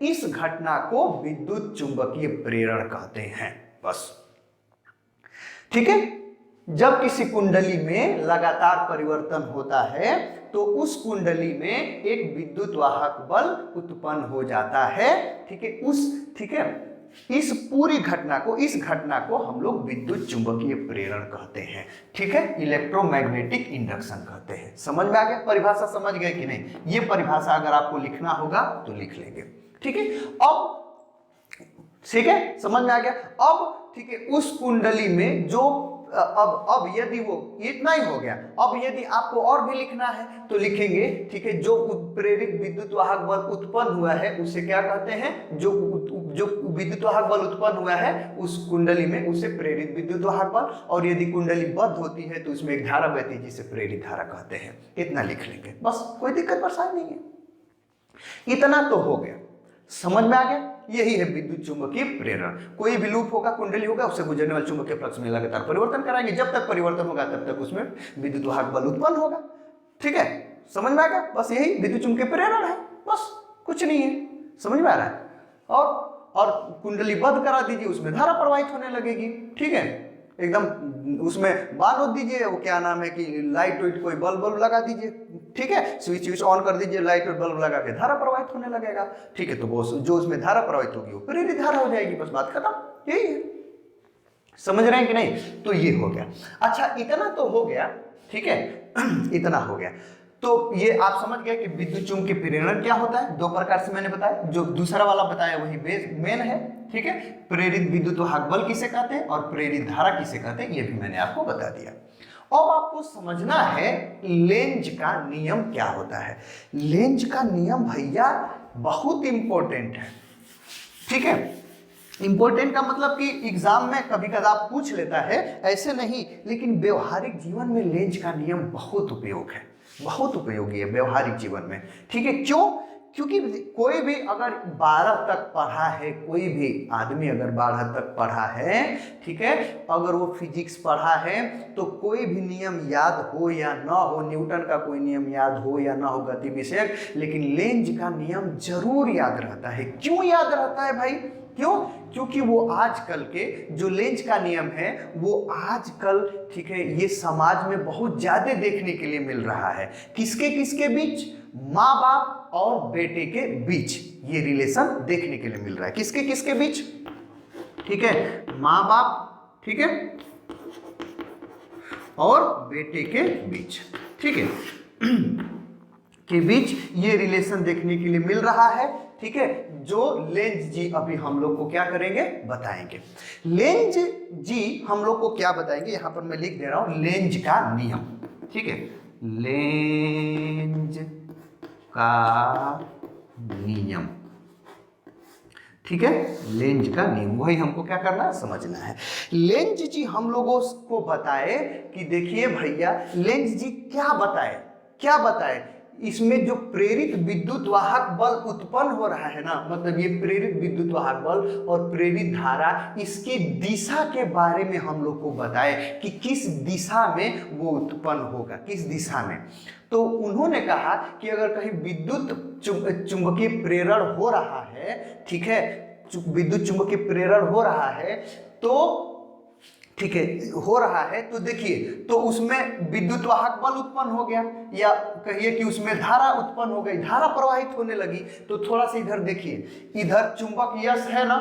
इस घटना को विद्युत चुंबकीय प्रेरण कहते हैं। बस, ठीक है। जब किसी कुंडली में लगातार परिवर्तन होता है तो उस कुंडली में एक विद्युत वाहक बल उत्पन्न हो जाता है। ठीक है, इस पूरी घटना को हम लोग विद्युत चुंबकीय प्रेरण कहते हैं। ठीक है, इलेक्ट्रोमैग्नेटिक इंडक्शन कहते हैं। समझ में आ गया? परिभाषा समझ गए कि नहीं? ये परिभाषा अगर आपको लिखना होगा तो लिख लेंगे। ठीक है, अब ठीक है, समझ में आ गया? अब ठीक है, उस कुंडली में जो अब यदि वो इतना ही हो गया, अब यदि आपको और भी लिखना है तो लिखेंगे। ठीक है, जो प्रेरित विद्युत वाहक बल उत्पन्न हुआ है उसे क्या कहते हैं? जो विद्युत वाहक बल उत्पन्न हुआ है उस कुंडली में उसे प्रेरित विद्युत वाहक बल, और यदि कुंडली बद्ध होती है तो उसमें एक धारा बहती है जिसे प्रेरित धारा कहते हैं। इतना लिख लेंगे, बस, कोई दिक्कत परेशानी नहीं है। इतना तो हो गया, समझ में आ गया? यही है विद्युत चुंबकीय प्रेरण। कोई भी लूप होगा, कुंडली होगा, उससे गुजरने वाले चुंबकीय फ्लक्स में लगातार परिवर्तन कराएंगे। जब तक परिवर्तन होगा तब तक उसमें विद्युत वाहक बल उत्पन्न होगा। ठीक है, समझ में आ गया? बस यही विद्युत चुंबकीय प्रेरण है, बस, कुछ नहीं है। समझ में आ रहा है? और कुंडली बंद करा दीजिए, उसमें धारा प्रवाहित होने लगेगी। ठीक है, एकदम उसमें बांध दीजिए, वो क्या नाम है कि लाइट वाइट कोई बल्ब बल्ब लगा दीजिए, ठीक है, स्विच स्विच ऑन कर दीजिए, लाइट और बल्ब लगा के धारा प्रवाहित होने लगेगा, ठीक है। तो वो जो उसमें धारा प्रवाहित होगी वो प्रेरित धारा हो जाएगी, बस बात खत्म, यही है। समझ रहे हैं कि नहीं? तो ये हो गया। अच्छा इतना तो हो गया, ठीक है इतना हो गया। तो ये आप समझ गए कि विद्युत चुंबकीय प्रेरण क्या होता है। दो प्रकार से मैंने बताया, जो दूसरा वाला बताया वही मेन है, ठीक है। प्रेरित विद्युत वाहक बल किसे कहते हैं और प्रेरित धारा किसे कहते हैं, ये भी मैंने आपको बता दिया। अब आपको समझना है लेंज का नियम क्या होता है। लेंज का नियम भैया बहुत इंपॉर्टेंट है, ठीक है। इंपॉर्टेंट का मतलब कि एग्जाम में कभी कदा पूछ लेता है, ऐसे नहीं, लेकिन व्यवहारिक जीवन में लेंज का नियम बहुत उपयोग है, बहुत उपयोगी है व्यवहारिक जीवन में, ठीक है। क्यों? क्योंकि कोई भी अगर 12 तक पढ़ा है, कोई भी आदमी अगर 12 तक पढ़ा है, ठीक है, अगर वो फिजिक्स पढ़ा है, तो कोई भी नियम याद हो या ना हो, न्यूटन का कोई नियम याद हो या ना हो गति विषयक, लेकिन लेंज का नियम जरूर याद रहता है। क्यों याद रहता है भाई? क्यों? क्योंकि वो आजकल के जो लेंज का नियम है वो आजकल, ठीक है, ये समाज में बहुत ज्यादा देखने के लिए मिल रहा है। किसके किसके बीच? माँ बाप और बेटे के बीच ये रिलेशन देखने के लिए मिल रहा है। किसके किसके बीच? ठीक है, माँ बाप, ठीक है, और बेटे के बीच, ठीक है के बीच ये रिलेशन देखने के लिए मिल रहा है, ठीक है। जो लेंज जी अभी हम लोग को क्या करेंगे, बताएंगे। लेंज जी हम लोग को क्या बताएंगे, यहां पर मैं लिख दे रहा हूं लेंज का नियम, ठीक है। लेंज का नियम, ठीक है, लेंज का नियम, वही हमको क्या करना है, समझना है। लेंज जी हम लोगों को बताए कि देखिए भैया, लेंज जी क्या बताए, क्या बताए, इसमें जो प्रेरित विद्युत वाहक बल उत्पन्न हो रहा है ना, मतलब ये प्रेरित विद्युत वाहक बल और प्रेरित धारा, इसकी दिशा के बारे में हम लोग को बताए कि किस दिशा में वो उत्पन्न होगा, किस दिशा में। तो उन्होंने कहा कि अगर कहीं विद्युत चुंबकीय प्रेरण हो रहा है, ठीक है, विद्युत चुंबकीय प्रेरण हो रहा है, तो ठीक है, हो रहा है, तो देखिए, तो उसमें विद्युत वाहक बल उत्पन्न हो गया, या कहिए कि उसमें धारा उत्पन्न हो गई, धारा प्रवाहित होने लगी। तो थोड़ा सा इधर देखिए, इधर चुंबक यश है ना,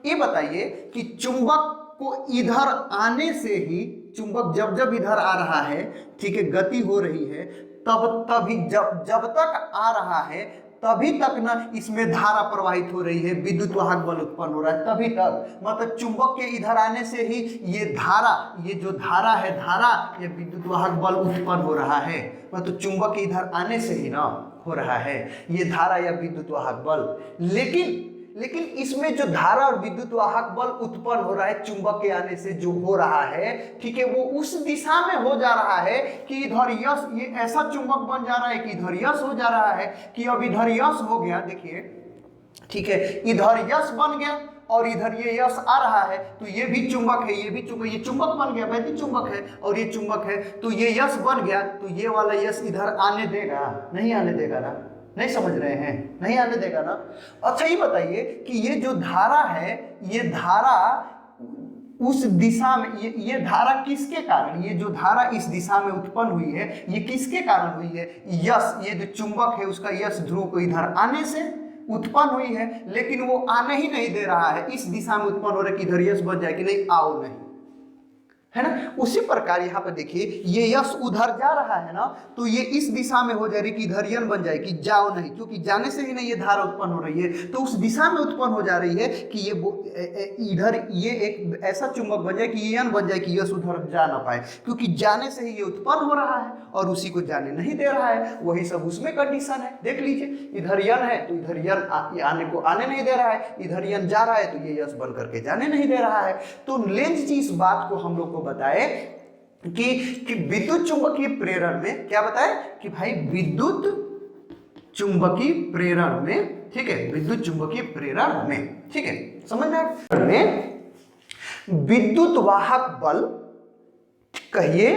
ये बताइए कि चुंबक को इधर आने से ही, चुंबक जब जब इधर आ रहा है, ठीक है, गति हो रही है, तभी जब तक आ रहा है तभी तक ना इसमें धारा प्रवाहित हो रही है, विद्युत वाहक बल उत्पन्न हो रहा है, तभी तक, मतलब चुंबक के इधर आने से ही ये धारा, ये जो धारा है, धारा ये विद्युत वाहक बल उत्पन्न हो रहा है, मतलब चुंबक के इधर आने से ही ना हो रहा है ये धारा या विद्युत वाहक बल। लेकिन इसमें जो धारा और विद्युत वाहक बल उत्पन्न हो रहा है चुंबक के आने से जो हो रहा है, ठीक है, वो उस दिशा में हो जा रहा है कि इधर यश, ये ऐसा चुंबक बन जा रहा है कि इधर यश हो जा रहा है, कि अब इधर यश हो गया, देखिए, ठीक है, इधर यश बन गया और इधर ये यश आ रहा है, तो ये भी चुंबक है, ये भी चुंबक, ये चुंबक बन गया, वैद्युत चुंबक है और ये चुंबक है, तो ये यश बन गया, तो ये वाला यश इधर आने देगा, नहीं आने देगा ना, नहीं समझ रहे हैं, नहीं आने देगा ना। अच्छा ये बताइए कि ये जो धारा है, ये धारा उस दिशा में, ये धारा किसके कारण, ये जो धारा इस दिशा में उत्पन्न हुई है, ये किसके कारण हुई है? यश, ये जो चुंबक है उसका यश ध्रुव को इधर आने से उत्पन्न हुई है, लेकिन वो आने ही नहीं दे रहा है, इस दिशा में उत्पन्न हो रहा है कि इधर यश बन जाए कि नहीं, आओ नहीं, है ना। उसी प्रकार यहाँ पर देखिए, ये यश उधर जा रहा है ना, तो ये इस दिशा में हो जा रही कि इधर यन बन जाए कि जाओ नहीं, क्योंकि जाने से ही नहीं ये धारा उत्पन्न हो रही है, तो उस दिशा में उत्पन्न हो जा रही है कि ये इधर ये एक ऐसा चुंबक बन जाए कि ये यन बन जाए कि यश उधर जा ना पाए, क्योंकि जाने से ही ये उत्पन्न हो रहा है और उसी को जाने नहीं दे रहा है। वही सब उसमें कंडीशन है, देख लीजिए, इधर यन है तो इधर यन आने को आने नहीं दे रहा है, इधर यन जा रहा है तो ये यश बन करके जाने नहीं दे रहा है। तो लेंज जी इस बात को हम लोग को बताए कि विद्युत चुंबकीय प्रेरण में क्या बताए कि भाई विद्युत चुंबकीय प्रेरण में, ठीक है, विद्युत चुंबकीय प्रेरण में, ठीक है, समझ में विद्युत वाहक बल कहिए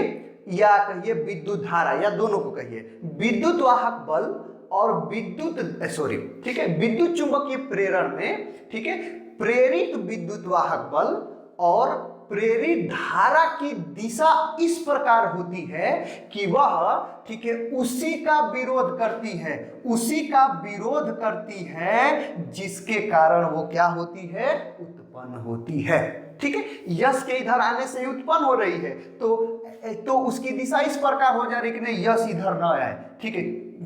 या कहिए विद्युत धारा, या दोनों को कहिए, विद्युत वाहक बल और ठीक है, विद्युत चुंबकीय प्रेरण में, ठीक है, प्रेरित विद्युत वाहक बल और प्रेरित धारा की दिशा इस प्रकार होती है कि वह, ठीक है, उसी का विरोध करती है, उसी का विरोध करती है जिसके कारण वो क्या होती है, उत्पन्न होती है। ठीक है, यश के इधर आने से ही उत्पन्न हो रही है, तो उसकी दिशा इस प्रकार हो जा रही है कि नहीं यश इधर न आए। ठीक है,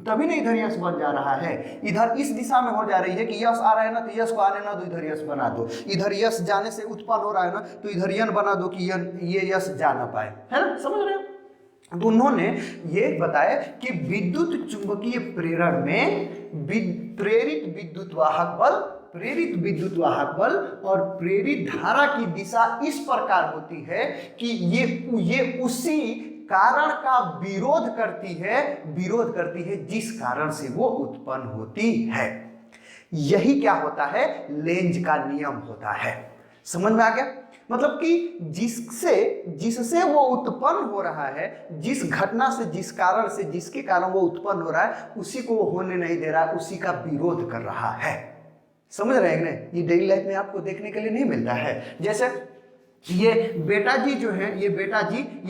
तभी नहीं इधर यश बन जा रहा है, इधर इस दिशा में हो जा रही है कि यश आ रहा है ना, तो यश को आने ना दो, इधर यश बना दो। इधर यश जाने से उत्पन्न हो रहा है ना, तो इधर यन बना दो कि ये यश जा ना पाए, है ना, समझ रहे हो। तो उन्होंने ये बताया कि विद्युत चुंबकीय प्रेरण में प्रेरित विद्युत वाहक बल और प्रेरित धारा की दिशा इस प्रकार होती है कि ये उसी कारण का विरोध करती है जिस कारण से वो उत्पन्न होती है। यही क्या होता है, लेंज का नियम होता है। समझ में आ गया? मतलब कि जिससे वो उत्पन्न हो रहा है, जिस घटना से, जिस कारण से, जिसके कारण वो उत्पन्न हो रहा है, उसी को वो होने नहीं दे रहा है, उसी का विरोध कर रहा है। समझ रहे हैं ना? ये डेली लाइफ में आपको देखने के लिए नहीं मिलता है। जैसे ये बेटा जी जो है, ये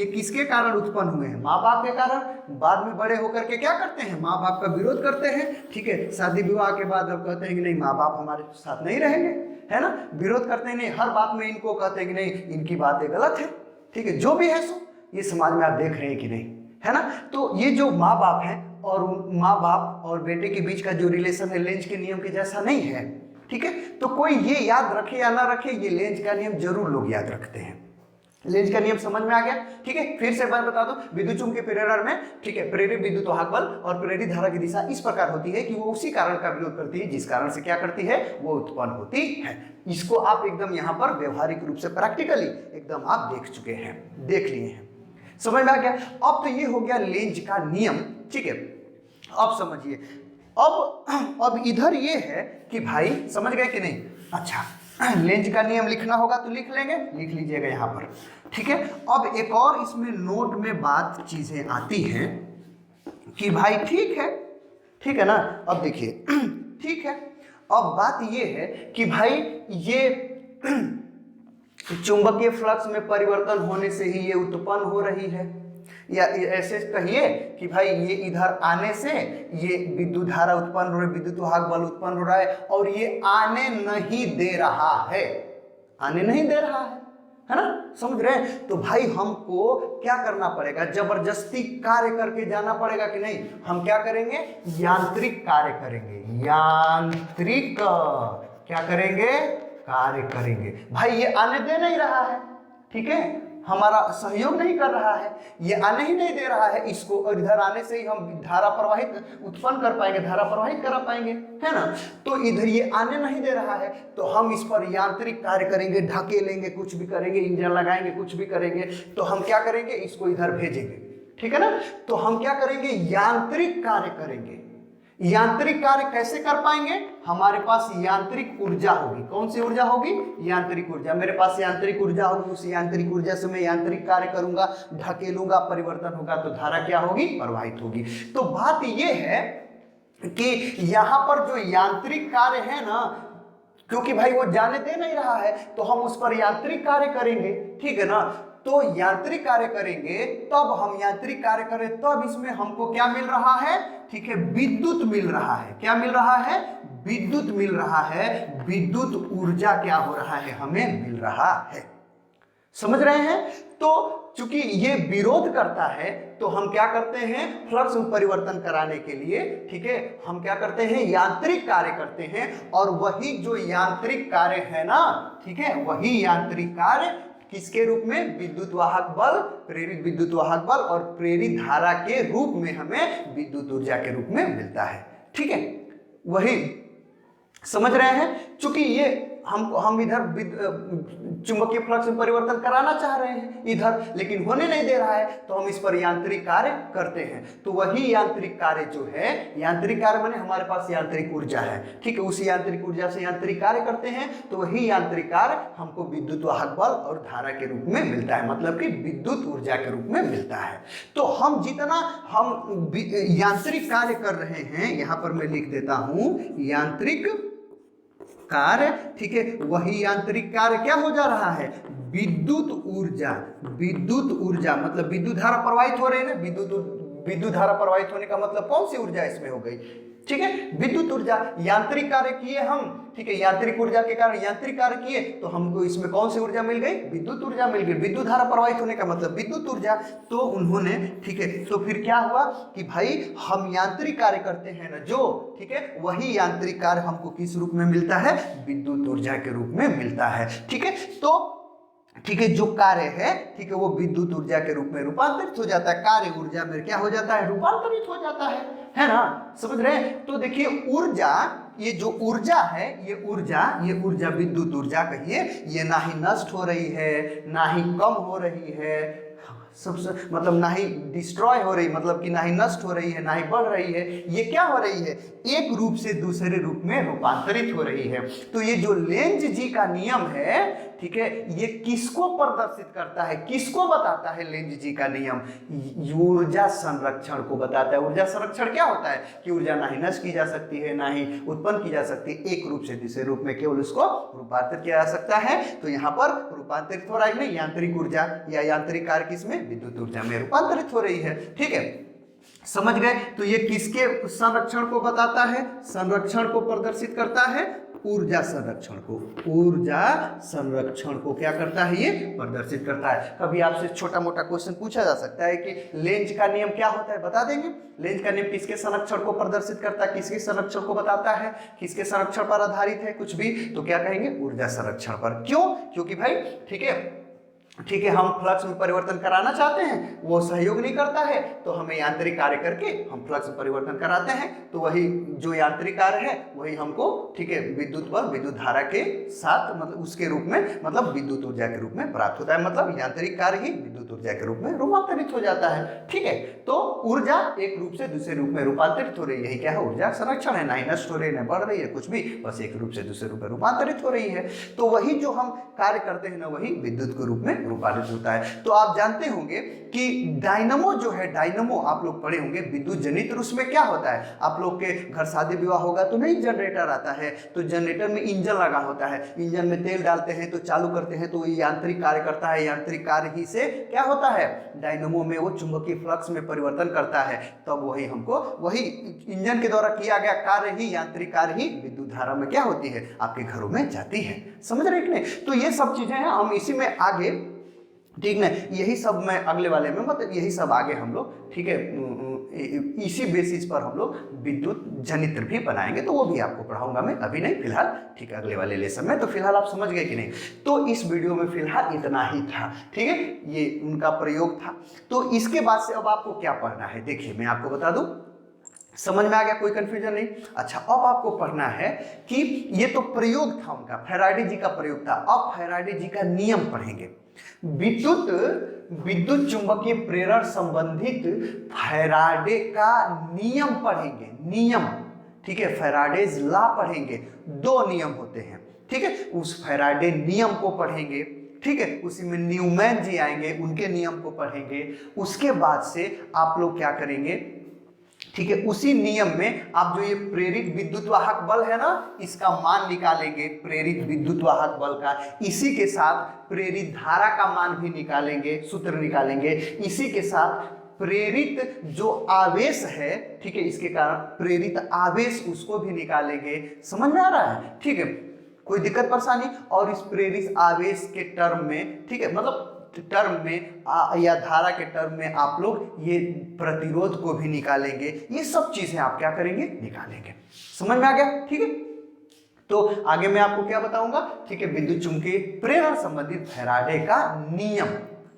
किसके कारण उत्पन्न हुए हैं, माँ बाप के कारण। बाद में बड़े होकर के क्या करते हैं, माँ बाप का विरोध करते हैं। ठीक है, शादी विवाह के बाद अब कहते हैं कि नहीं माँ बाप हमारे साथ नहीं रहेंगे, है ना, विरोध करते हैं, नहीं हर बात में इनको कहते हैं कि नहीं इनकी बातें गलत है। ठीक है, जो भी है सो ये समाज में आप देख रहे हैं कि नहीं, है ना। तो ये जो माँ बाप है और माँ बाप और बेटे के बीच का जो रिलेशन है लेंज के नियम के जैसा नहीं है। ठीक है, तो कोई ये याद रखे या ना रखे, ये लेंज का नियम जरूर लोग याद रखते हैं। लेंज का नियम समझ में आ गया? ठीक है, फिर से बात बता दो, विद्युत चुंबकीय प्रेरण में, ठीक है, प्रेरित विद्युत वाहक बल और प्रेरित धारा की दिशा इस प्रकार होती है कि वो उसी कारण का विरोध करती है जिस कारण से क्या करती है, वो उत्पन्न होती है। इसको आप एकदम यहाँ पर व्यवहारिक रूप से प्रैक्टिकली एकदम आप देख चुके हैं, देख लिए हैं, समझ में आ गया। अब तो ये हो गया लेंज का नियम। ठीक है, अब समझिए, अब इधर ये है कि भाई समझ गए कि नहीं। अच्छा, लेंज का नियम लिखना होगा तो लिख लेंगे, लिख लीजिएगा यहाँ पर। ठीक है, अब एक और इसमें नोट में बात चीजें आती हैं कि भाई ठीक है ना। अब देखिए ठीक है, अब बात ये है कि भाई ये चुंबकीय फ्लक्स में परिवर्तन होने से ही ये उत्पन्न हो रही है, या ऐसे कहिए कि भाई ये इधर आने से ये विद्युत धारा उत्पन्न हो रही है, विद्युत वाहक बल उत्पन्न हो रहा है, और ये आने नहीं दे रहा है, है ना, समझ रहे हैं। तो भाई हमको क्या करना पड़ेगा, जबरदस्ती कार्य करके जाना पड़ेगा कि नहीं। हम क्या करेंगे, यांत्रिक कार्य करेंगे, यांत्रिक क्या करेंगे, कार्य करेंगे। भाई ये आने दे नहीं रहा है, ठीक है, हमारा सहयोग नहीं कर रहा है, ये आने ही नहीं दे रहा है इसको, और इधर आने से ही हम धारा प्रवाहित उत्पन्न कर पाएंगे, धारा प्रवाहित करा पाएंगे, है ना। तो इधर ये आने नहीं दे रहा है, तो हम इस पर यांत्रिक कार्य करेंगे, ढकेलेंगे, कुछ भी करेंगे, इंजन लगाएंगे, कुछ भी करेंगे। तो हम क्या करेंगे, इसको इधर भेजेंगे, ठीक है ना। तो हम क्या करेंगे, यांत्रिक कार्य करेंगे। यांत्रिक कार्य कैसे कर पाएंगे, हमारे पास यांत्रिक ऊर्जा होगी। कौन सी ऊर्जा होगी, यांत्रिक ऊर्जा। मेरे पास यांत्रिक ऊर्जा होगी, उस यांत्रिक ऊर्जा से मैं यांत्रिक कार्य करूंगा, ढकेलूंगा, परिवर्तन होगा, तो धारा क्या होगी, प्रवाहित होगी। तो बात यह है कि यहां पर जो यांत्रिक कार्य है ना, क्योंकि भाई वो जाने दे नहीं रहा है, तो हम उस पर यांत्रिक कार्य करेंगे, ठीक है ना। तो यांत्रिक कार्य करेंगे, तब हम यांत्रिक कार्य करें, तब इसमें हमको क्या मिल रहा है, ठीक है, विद्युत मिल रहा है। क्या मिल रहा है, विद्युत मिल रहा है, विद्युत ऊर्जा क्या हो रहा है, हमें मिल रहा है। समझ रहे हैं। तो चूंकि ये विरोध करता है, तो हम क्या करते हैं, फ्लक्स में परिवर्तन कराने के लिए, ठीक है, हम क्या करते हैं, यांत्रिक कार्य करते हैं। और वही जो यांत्रिक कार्य है ना, ठीक है, वही यांत्रिक कार्य किसके रूप में, विद्युत वाहक बल, प्रेरित विद्युत वाहक बल और प्रेरित धारा के रूप में हमें विद्युत ऊर्जा के रूप में मिलता है, ठीक है। वही समझ रहे हैं। चूंकि ये हम इधर चुंबकीय फ्लक्स में परिवर्तन कराना चाह रहे हैं इधर, लेकिन होने नहीं दे रहा है, तो हम इस पर यांत्रिक कार्य करते हैं। तो वही यांत्रिक कार्य जो है, यांत्रिक कार्य माने हमारे पास यांत्रिक ऊर्जा है, ठीक है, उसी यांत्रिक ऊर्जा से यांत्रिक कार्य करते हैं, तो वही यांत्रिक कार्य हमको विद्युत वाहक बल और धारा के रूप में मिलता है, मतलब कि विद्युत ऊर्जा के रूप में मिलता है। तो हम जितना हम यांत्रिक कार्य कर रहे हैं, यहां पर मैं लिख देता हूं, यांत्रिक कार्य, ठीक है, वही यांत्रिक कार्य क्या हो जा रहा है, विद्युत ऊर्जा। विद्युत ऊर्जा मतलब विद्युत धारा प्रवाहित हो रही है ना, विद्युत धारा प्रवाहित होने का मतलब कौन सी ऊर्जा इसमें हो गई, ठीक है, विद्युत ऊर्जा। यांत्रिक कार्य किए हम, ठीक है, यांत्रिक ऊर्जा के कारण यांत्रिक कार्य किए तो हमको इसमें कौन सी ऊर्जा मिल गई, विद्युत ऊर्जा मिल गई। विद्युत धारा प्रवाहित होने का मतलब विद्युत ऊर्जा। तो उन्होंने, ठीक है, तो फिर क्या हुआ कि भाई हम यांत्रिक कार्य करते हैं ना जो, ठीक है, वही यांत्रिक कार्य हमको किस रूप में मिलता है, विद्युत ऊर्जा के रूप में मिलता है, ठीक है। तो ठीक है, जो कार्य है, ठीक है, वो विद्युत ऊर्जा के रूप में रूपांतरित हो जाता है, कार्य ऊर्जा में क्या हो जाता है, रूपांतरित हो जाता है ना, समझ रहे हैं। तो देखिए ऊर्जा, ये जो ऊर्जा है, ये ऊर्जा विद्युत ऊर्जा कहिए, ये ना ही नष्ट हो रही है, ना ही कम हो रही है, सबसे मतलब ना ही डिस्ट्रॉय हो रही, मतलब कि ना ही नष्ट हो रही है, ना ही बढ़ रही है, ये क्या हो रही है, एक रूप से दूसरे रूप में रूपांतरित हो रही है। तो ये जो लेंज जी का नियम है, ठीक है, ये किसको प्रदर्शित करता है, किसको बताता है, लेंज जी का नियम ऊर्जा संरक्षण को बताता है। ऊर्जा संरक्षण क्या होता है कि ऊर्जा ना ही नष्ट की जा सकती है, ना ही उत्पन्न की जा सकती है, एक रूप से दूसरे रूप में केवल उसको रूपांतरित किया जा सकता है। तो यहाँ पर रूपांतरित हो रहा है नहीं, यांत्रिक ऊर्जा या यांत्रिक कार्य किसमें, विद्युत ऊर्जा में रूपांतरित हो रही है, ठीक है, समझ गए। तो ये किसके संरक्षण को बताता है, संरक्षण को प्रदर्शित करता है, ऊर्जा संरक्षण को। ऊर्जा संरक्षण को क्या करता है, ये प्रदर्शित करता है। कभी आपसे छोटा मोटा क्वेश्चन पूछा जा सकता है कि लेंज का नियम क्या होता है, बता देंगे। लेंज का नियम किसके संरक्षण को प्रदर्शित करता है, किसके संरक्षण को बताता है, किसके संरक्षण पर आधारित है, कुछ भी, तो क्या कहेंगे, ऊर्जा संरक्षण पर। क्यों, क्योंकि भाई, ठीक है, ठीक है, हम फ्लक्स में परिवर्तन कराना चाहते हैं, वो सहयोग नहीं करता है, तो हमें यांत्रिक कार्य करके हम फ्लक्स में परिवर्तन कराते हैं, तो वही जो यांत्रिक कार्य है वही हमको, ठीक है, विद्युत बल, विद्युत धारा के साथ, मतलब उसके रूप में, मतलब विद्युत ऊर्जा के रूप में प्राप्त होता है। मतलब यांत्रिक कार्य ही विद्युत ऊर्जा के रूप में रूपांतरित हो जाता है, ठीक है। तो ऊर्जा एक रूप से दूसरे रूप में रूपांतरित हो रही है, यही क्या है, ऊर्जा संरक्षण है, ना ही नष्ट हो रही है, ना बढ़ रही है, कुछ भी, बस एक रूप से दूसरे रूप में रूपांतरित हो रही है। तो वही जो हम कार्य करते हैं ना, वही विद्युत के रूप में रूपांतरित होता है। तो आप जानते होंगे कि डायनमो जो है, डायनमो आप लोग पढ़े होंगे, विद्युत जनित्र, उसमें क्या होता है, आप लोग के घर शादी विवाह होगा तो नहीं जनरेटर आता है, तो जनरेटर में इंजन लगा होता है, इंजन में तेल डालते हैं तो चालू करते हैं, तो ये यांत्रिक कार्य करता है, यांत्रिक कार्य ही से क्या होता है, डायनमो में वो चुंबकीय फ्लक्स में परिवर्तन करता है, तब वही हमको, वही इंजन के द्वारा किया गया कार्य ही, यांत्रिक कार्य ही विद्युत धारा में क्या होती है, आपके घरों में जाती है, समझ रहे हैं। तो ये सब चीजें हैं, हम इसी में आगे, ठीक ना, यही सब मैं अगले वाले में, मतलब यही सब आगे हम लोग, ठीक है, इसी बेसिस पर हम लोग विद्युत जनित्र भी बनाएंगे, तो वो भी आपको पढ़ाऊंगा मैं, अभी नहीं, फिलहाल, ठीक है, अगले वाले लेसन में। तो फिलहाल आप समझ गए कि नहीं। तो इस वीडियो में फिलहाल इतना ही था, ठीक है, ये उनका प्रयोग था। तो इसके बाद से अब आपको क्या पढ़ना है, देखिए मैं आपको बता दूं, समझ में आ गया, कोई कंफ्यूजन नहीं। अच्छा, अब आपको पढ़ना है कि ये तो प्रयोग था उनका, फैराडे जी का प्रयोग था, अब फैराडे जी का नियम पढ़ेंगे। विद्युत चुंबकीय प्रेरण संबंधित फैराडे का नियम पढ़ेंगे, नियम, ठीक है, फैराडेज लॉ पढ़ेंगे। दो नियम होते हैं, ठीक है, उस फैराडे नियम को पढ़ेंगे, ठीक है, उसी में न्यूमैन जी आएंगे, उनके नियम को पढ़ेंगे। उसके बाद से आप लोग क्या करेंगे, ठीक है, उसी नियम में आप जो ये प्रेरित विद्युत वाहक बल है ना, इसका मान निकालेंगे, प्रेरित विद्युत वाहक बल का। इसी के साथ प्रेरित धारा का मान भी निकालेंगे, सूत्र निकालेंगे। इसी के साथ प्रेरित जो आवेश है, ठीक है, इसके कारण प्रेरित आवेश, उसको भी निकालेंगे। समझ में आ रहा है, ठीक है, कोई दिक्कत परेशानी। और इस प्रेरित आवेश के टर्म में, ठीक है, मतलब टर्म में या धारा के टर्म में आप लोग ये प्रतिरोध को भी निकालेंगे। ये सब चीजें आप क्या करेंगे, निकालेंगे। समझ में आ गया, ठीक है। तो आगे मैं आपको क्या बताऊंगा, ठीक है, विद्युत चुंबकीय प्रेरण संबंधित फैराडे का नियम,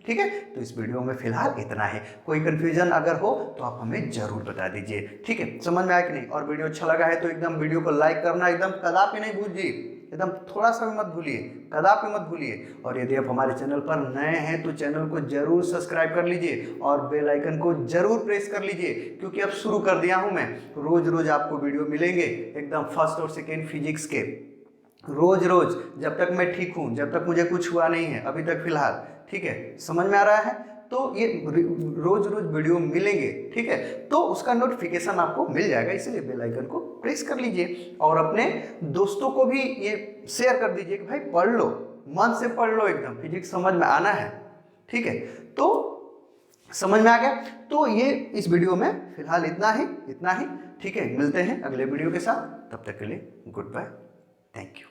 ठीक है। तो इस वीडियो में फिलहाल इतना है। कोई कंफ्यूजन अगर हो तो आप हमें जरूर बता दीजिए, ठीक है। समझ में आया कि नहीं। और वीडियो अच्छा लगा है तो एकदम वीडियो को लाइक करना एकदम कदापि नहीं भूलिए, एकदम थोड़ा सा भी मत भूलिए, कदापि मत भूलिए। और यदि आप हमारे चैनल पर नए हैं तो चैनल को जरूर सब्सक्राइब कर लीजिए और बेल आइकन को जरूर प्रेस कर लीजिए, क्योंकि अब शुरू कर दिया हूं मैं, रोज रोज आपको वीडियो मिलेंगे एकदम फर्स्ट और सेकेंड फिजिक्स के, रोज रोज, जब तक मैं ठीक हूं, जब तक मुझे कुछ हुआ नहीं है अभी तक फिलहाल, ठीक है। समझ में आ रहा है। तो ये रोज रोज वीडियो मिलेंगे, ठीक है, तो उसका नोटिफिकेशन आपको मिल जाएगा, इसलिए बेल आइकन को प्रेस कर लीजिए और अपने दोस्तों को भी ये शेयर कर दीजिए कि भाई पढ़ लो, मन से पढ़ लो, एकदम फिजिक्स समझ में आना है, ठीक है। तो समझ में आ गया। तो ये इस वीडियो में फिलहाल इतना ही, ठीक है। मिलते हैं अगले वीडियो के साथ, तब तक के लिए गुड बाय, थैंक यू।